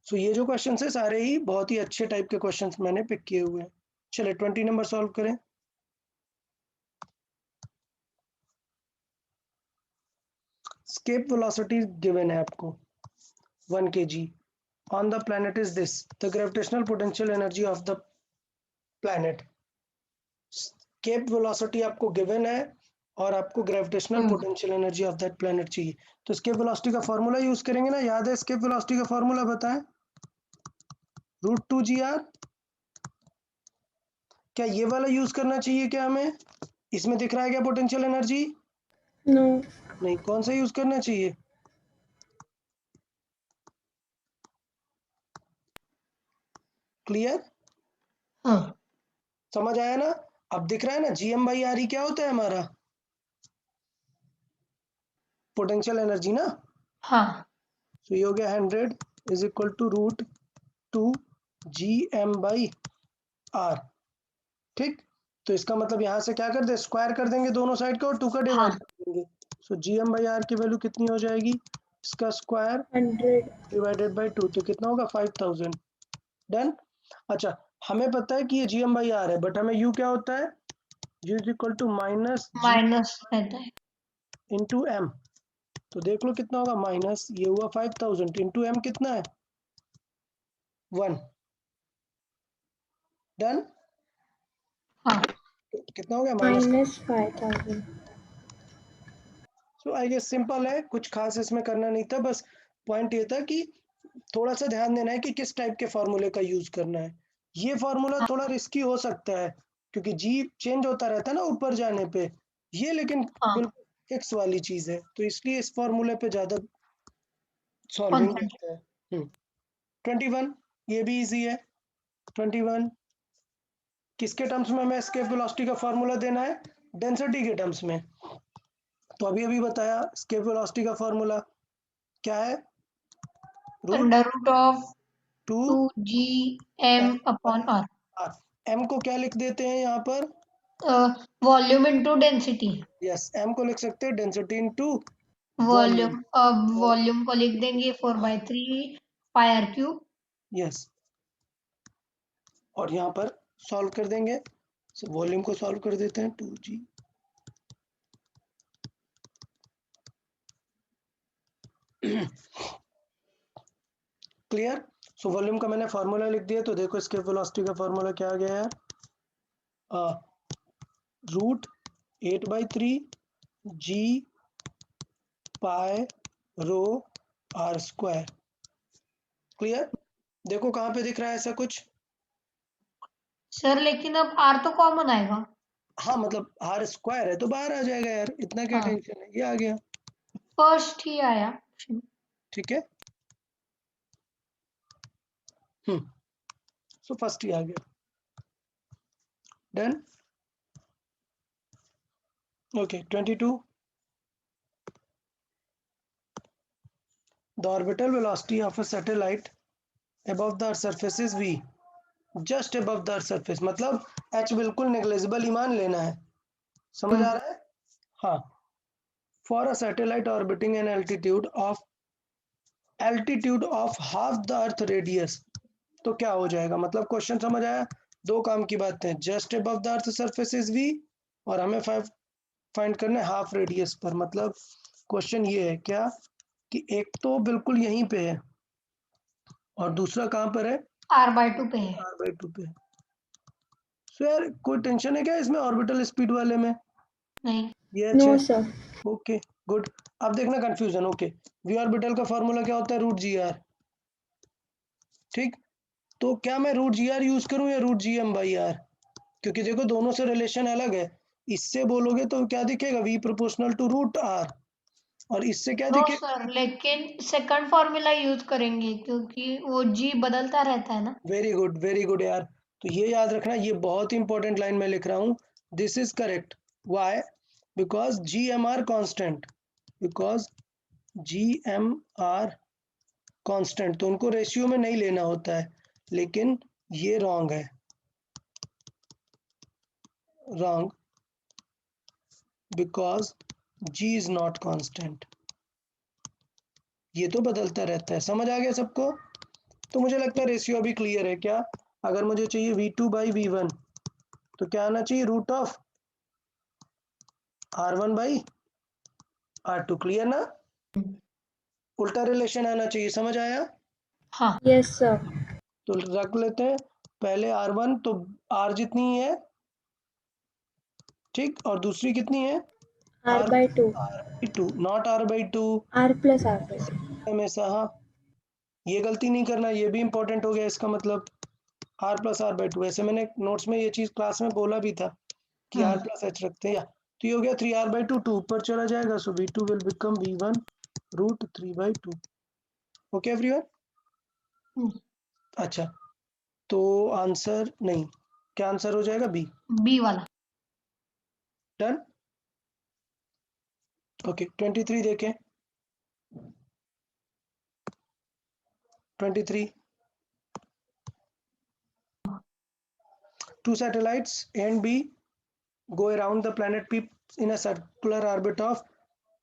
सो ये जो क्वेश्चन है सारे ही बहुत ही अच्छे टाइप के क्वेश्चंस मैंने पिक किए हुए हैं। चलिए 20 नंबर सॉल्व करें। स्केप वेलोसिटी गिवन है आपको 1 kg on the planet is this, the gravitational potential energy of the planet। Escape velocity आपको गिवन है और आपको gravitational potential energy of that planet चाहिए। तो स्केप वेलोसिटी का फॉर्मूला यूज करेंगे ना, याद है स्केप वेलोसिटी का फॉर्मूला? बताएं। √2gr। क्या ये वाला यूज करना चाहिए क्या हमें? इसमें दिख रहा है क्या पोटेंशियल एनर्जी? no नहीं, कौन सा यूज करना चाहिए? क्लियर? हाँ समझ आया ना? अब दिख रहा है ना GM/RE क्या होता है हमारा? पोटेंशियल एनर्जी ना। हाँ तो ये हो गया 100 इज इक्वल टू √2 GM/R। ठीक, तो इसका मतलब यहाँ से क्या कर दे? स्क्वायर कर देंगे दोनों साइड का और 2 का डिवाइड हाँ कर देंगे। सो GM/R की वैल्यू कितनी हो जाएगी? इसका स्क्वायर 100 डिवाइडेड बाय 2, तो कितना होगा? 5000। डन? अच्छा, हमें पता है कि ये GM/R है, बट हमें U क्या होता है? U is equal to -G minus रहता है। Into M। तो देख लो कितना होगा? माइनस ये हुआ 5000 इंटू M कितना है? 1। डन? हाँ कितना हो गया? Minus. -5000 so I guess simple है, कुछ खास इसमें करना नहीं था, बस पॉइंट ये था कि थोड़ा सा ध्यान देना है कि किस टाइप के फॉर्मूले का यूज करना है। ये फॉर्मूला थोड़ा रिस्की हो सकता है क्योंकि जी चेंज होता रहता है ना ऊपर जाने पे, ये लेकिन हाँ बिल्कुल फिक्स वाली चीज है, तो इसलिए इस फॉर्मूले पे ज्यादा कौन सॉल्विंग सा? करता है। 21 ये भी इजी है। 21 किसके टर्म्स में हमें एस्केप वेलोसिटी का फॉर्मूला देना है? डेंसिटी के टर्म्स में। तो अभी अभी बताया एस्केप वेलोसिटी का फॉर्मूला क्या है? Under root of 2 2gm upon r। m को क्या लिख देते हैं यहाँ पर? Volume into density. Yes, m को लिख सकते हैं डेंसिटी इनटू वॉल्यूम। अब वॉल्यूम को लिख देंगे 4/3 पाई r क्यूब। यस, और यहाँ पर सॉल्व कर देंगे। वॉल्यूम को सॉल्व कर देते हैं 2g क्लियर। सो वॉल्यूम का मैंने फार्मूला लिख दिया, तो देखो एस्केप वेलोसिटी का फार्मूला क्या आ गया यार? रूट 8/3 g पाई रो r स्क्वायर। क्लियर। देखो कहाँ पे दिख रहा है ऐसा कुछ? सर लेकिन अब r तो कॉमन आएगा। हाँ मतलब r स्क्वायर है तो बाहर आ जाएगा यार, इतना क्या हाँ। टेंशन है, ये आ गया। फर्स्ट ही आया। ठीक है, सो फर्स्ट ही आ गया। Done. Okay 22 the orbital velocity of a satellite above the earth surface is v, just above the earth surface, मतलब h बिल्कुल नेग्लिजिबल ही मान लेना है। समझ आ रहा है? हाँ। for a satellite orbiting an altitude of half the earth radius, तो क्या हो जाएगा? मतलब क्वेश्चन समझ आया? दो काम की बात है, just above the earth surface is v और हमें फाइंड करना है हाफ रेडियस पर। मतलब क्वेश्चन ये है क्या कि एक तो बिल्कुल यहीं पे है और दूसरा कहाँ पर है? r/2 पे है। r/2 पे। सो यार कोई टेंशन है क्या इसमें ऑर्बिटल स्पीड वाले में? नहीं। ये No, अच्छा sir. Okay good. अब देखना कंफ्यूजन। ओके, वी ऑर्बिटल का फॉर्मूला क्या होता है? Root G R. ठीक, तो क्या मैं रूट जी आर यूज करूं या root G M by R? क्योंकि देखो दोनों से रिलेशन अलग है। इससे बोलोगे तो क्या दिखेगा? v proportional to root R, और इससे क्या नो दिखेगा? सर, लेकिन सेकंड फॉर्मूला यूज करेंगे क्योंकि वो g बदलता रहता है ना। वेरी गुड यार। तो ये याद रखना, ये बहुत इंपॉर्टेंट लाइन में लिख रहा हूँ। This is correct. Why? Because G M R constant, because G M R constant, तो उनको रेशियो में नहीं लेना होता है। लेकिन ये रॉन्ग है, wrong, because G is not constant. ये तो बदलता रहता है। समझ आ गया सबको? तो मुझे लगता है रेशियो अभी क्लियर है क्या? अगर मुझे चाहिए v2/v1 तो क्या आना चाहिए? Root of r1/r2। क्लियर ना? उल्टा रिलेशन आना चाहिए। समझ आया? हाँ। Yes, sir. तो रख लेते हैं पहले r1, तो r जितनी ही है, ठीक, और दूसरी कितनी है? R/2. r/2, not r/2 R plus R/2. हमेशा। हाँ, ये गलती नहीं करना, ये भी इंपॉर्टेंट हो गया इसका मतलब r प्लस r/2। ऐसे मैंने नोट्स में ये चीज क्लास में बोला भी था कि r प्लस h रखते हैं। तो ये हो गया 3r/2, 2 ऊपर चला जाएगा, so v2 will become v1 root 3/2। Okay everyone? अच्छा, तो आंसर नहीं, क्या आंसर हो जाएगा? बी। b वाला। डन। ओके 23 देखें। 23 two satellites A and B go around the planet P in a circular orbit of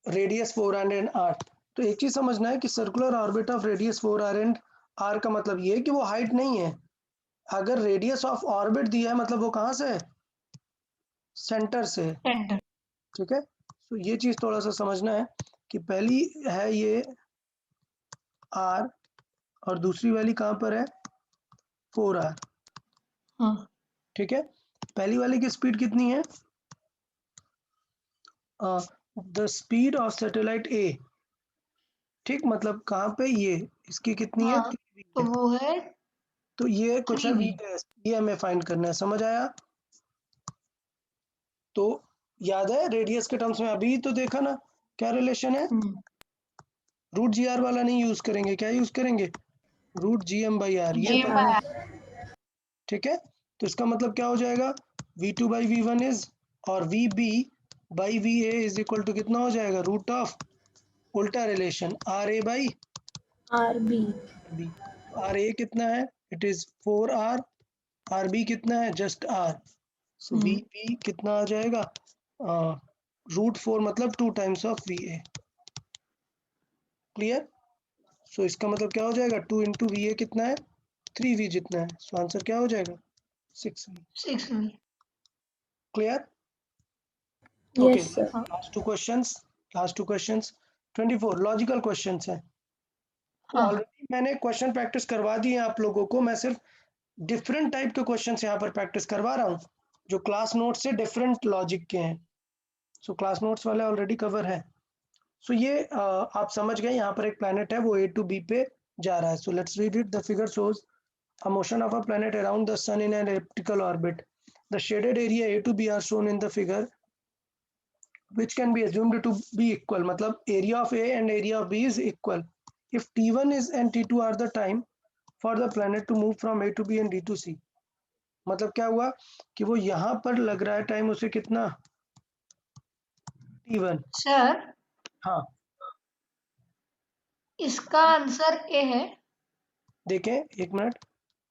radius 4r and r। तो एक चीज समझना है कि circular orbit of radius 4r and r का मतलब ये है कि वो हाइट नहीं है। अगर रेडियस ऑफ ऑर्बिट दिया है मतलब वो कहाँ से है? सेंटर से है। सेंटर। ठीक है, तो ये चीज थोड़ा सा समझना है कि पहली है ये r और दूसरी वाली कहाँ पर है? 4r। हाँ। ठीक है, पहली वाली की स्पीड कितनी है? द स्पीड ऑफ सैटेलाइट ए। ठीक, मतलब कहाँ पे? ये इसकी कितनी है? हाँ, तो वो है तो ये कुछ है 3v। v, ये हमें फाइंड करना है। समझ आया? तो याद है रेडियस के टर्म्स में अभी तो देखा ना क्या रिलेशन है? रूट जी आर वाला नहीं यूज करेंगे, क्या यूज करेंगे? Root G M by R. ये g तो बाय ठीक है, तो इसका मतलब क्या हो जाएगा, V2 by V1 इज, और VB by VA is equal to कितना हो जाएगा, रूट ऑफ उल्टा relation RA by RB. B. RA कितना है, इट इज 4R, RB कितना है, जस्ट R. सो VB कितना आ जाएगा, √4 मतलब 2 टाइम्स ऑफ VA. क्लियर? सो इसका मतलब क्या हो जाएगा, 2 इंटू VA कितना है, 3V जितना है. सो आंसर क्या हो जाएगा, 6V. 6V. Clear? Yes, sir. Last two questions 24 logical questions हैं. तो हाँ. ऑलरेडी मैंने क्वेश्चन प्रैक्टिस करवा दिए आप लोगों को. मैं सिर्फ डिफरेंट टाइप के क्वेश्चंस यहाँ पर प्रैक्टिस करवा रहा हूँ जो क्लास नोट्स से डिफरेंट लॉजिक के हैं. सो क्लास नोट्स वाले ऑलरेडी कवर है. सो ये आप समझ गए, यहाँ पर एक प्लैनेट है वो A to B पे जा रहा है. So let's read it. The figure shows a motion of a planet around the sun in an elliptical orbit. The shaded area A to B are shown in the figure, which can be assumed to be equal. मतलब area of A and area of B is equal if T1 is and T2 are the time for the planet to move from A to B and D to C. मतलब क्या हुआ कि वो यहाँ पर लग रहा है टाइम उसे कितना, T1. सर हाँ इसका आंसर ए है. देखें एक मिनट,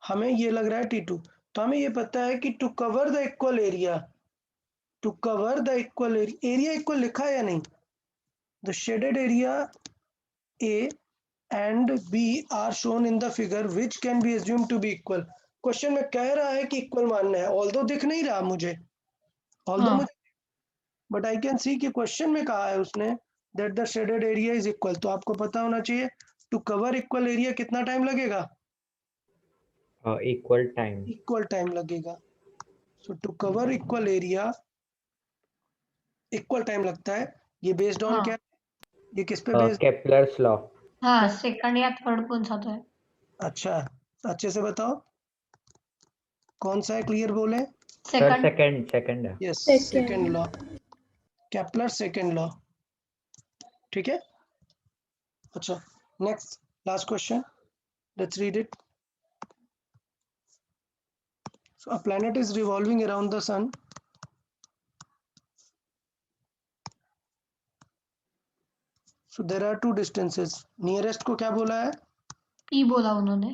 हमें ये लग रहा है T2, तो हमें ये पता है कि to cover the equal area, to cover the equal area equal लिखा है या नहीं, the shaded area A and B are shown in the figure which can be assumed to be equal. Question में कह रहा है कि इक्वल मानना है, ऑल्दो दिख नहीं रहा मुझे, ऑल्दो हाँ. मुझे, बट आई कैन सी कि क्वेश्चन में कहा है उसने that the shaded area is equal. तो आपको पता होना चाहिए टू कवर इक्वल एरिया कितना टाइम लगेगा, इक्वल टाइम लगेगा. So to cover equal area equal time लगता है. ये बेस्ड ऑन हाँ. क्या, ये किस पे बेस्ड, केपलर्स लॉ. हाँ, सेकंड या थर्ड कौन सा तो है. अच्छा अच्छे से बताओ कौन सा है, क्लियर बोले. Sir second. सेकंड है. Yes, Second. Second law, Kepler second law. ठीक है. अच्छा next last question, let's read it. So a planet is revolving around the sun. So there are two distances. Nearest को क्या बोला है, P बोला उन्होंने.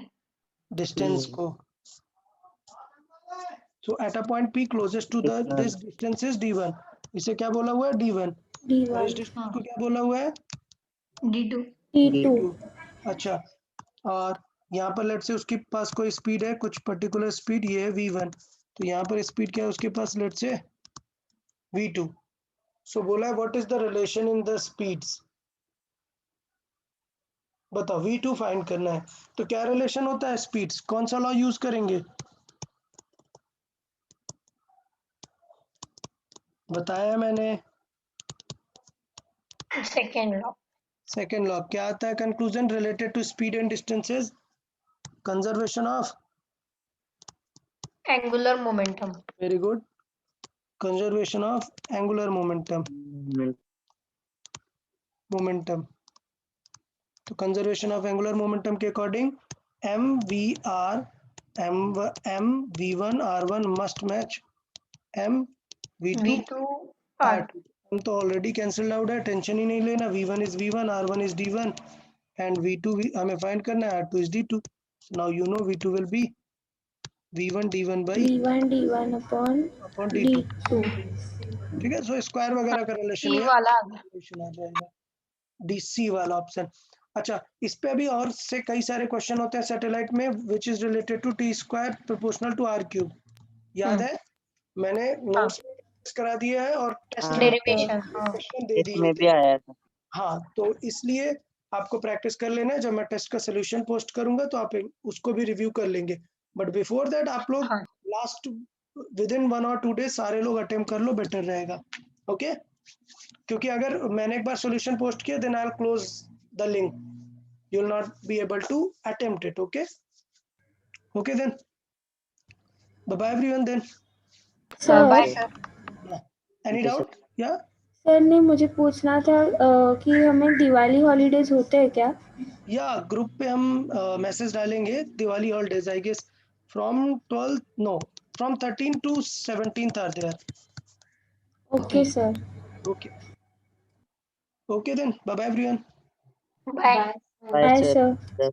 डिस्टेंस को. So at a point P closest to the this distance is D1. इसे क्या बोला हुआ है, D1. और इस D1. डिस्टेंस को क्या बोला हुआ है, D2. T2. अच्छा. और यहाँ पर लेट से उसके पास कोई स्पीड है, कुछ पर्टिकुलर स्पीड, ये है V1. तो यहाँ पर स्पीड क्या है उसके पास, लेट से V2. सो बोला है what is the relation in the speeds. बताओ, V2 फाइंड करना है. तो क्या रिलेशन होता है स्पीड्स, कौन सा लॉ यूज करेंगे, बताया मैंने. Second law. सेकेंड लॉ क्या आता है, conclusion related to speed and distances, conservation of, angular momentum. Very good, conservation of angular momentum. तो कंजर्वेशन ऑफ एंगुलर मोमेंटम के according MV1 R1 must match MV2 R2. हम तो already cancel out है, tension ही नहीं लेना. V1 is V1, R1 is D1 and V2 हमें find करना है, R2 is D2. Now you no V2 will be V1 D1 by V1 D1 upon D2. D2. ठीक है. सो स्क्वायर वगैरह का रिलेशन सी ये वाला आ गया. रिलेशन आ जाएगा, DC वाला ऑप्शन. अच्छा, इस पे अभी और से कई सारे क्वेश्चन होते हैं सैटेलाइट में which is related to T² proportional to R3. याद है मैंने नोट्स में करा दिया है और टेस्ट डेरिवेशन. हाँ. क्वेश्चन दे दिए इसमें भी थे. आया था. हाँ, तो इसलिए आपको प्रैक्टिस कर लेना है. जब मैं टेस्ट का सोल्यूशन पोस्ट करूंगा तो आप उसको भी रिव्यू कर लेंगे. बट बिफोर दैट आप लोग हाँ. Last with in 1 or 2 days सारे लोग अटेम्प्ट कर लो, बेटर रहेगा. ओके, क्योंकि अगर मैंने एक बार सोल्यूशन पोस्ट किया then I will close the link, you will not be able to attempt it. Okay then bye bye everyone then. बाय Sir, सर. एनी डाउट या सर ने मुझे पूछना था कि हमें दिवाली हॉलीडेज होते हैं क्या? ग्रुप पे हम मैसेज डालेंगे Diwali holidays I guess from 12th. No, from 13th to 17th are there. Okay, sir. Okay then, bye bye everyone. Bye. Bye, Bye, sir. sir. Sir.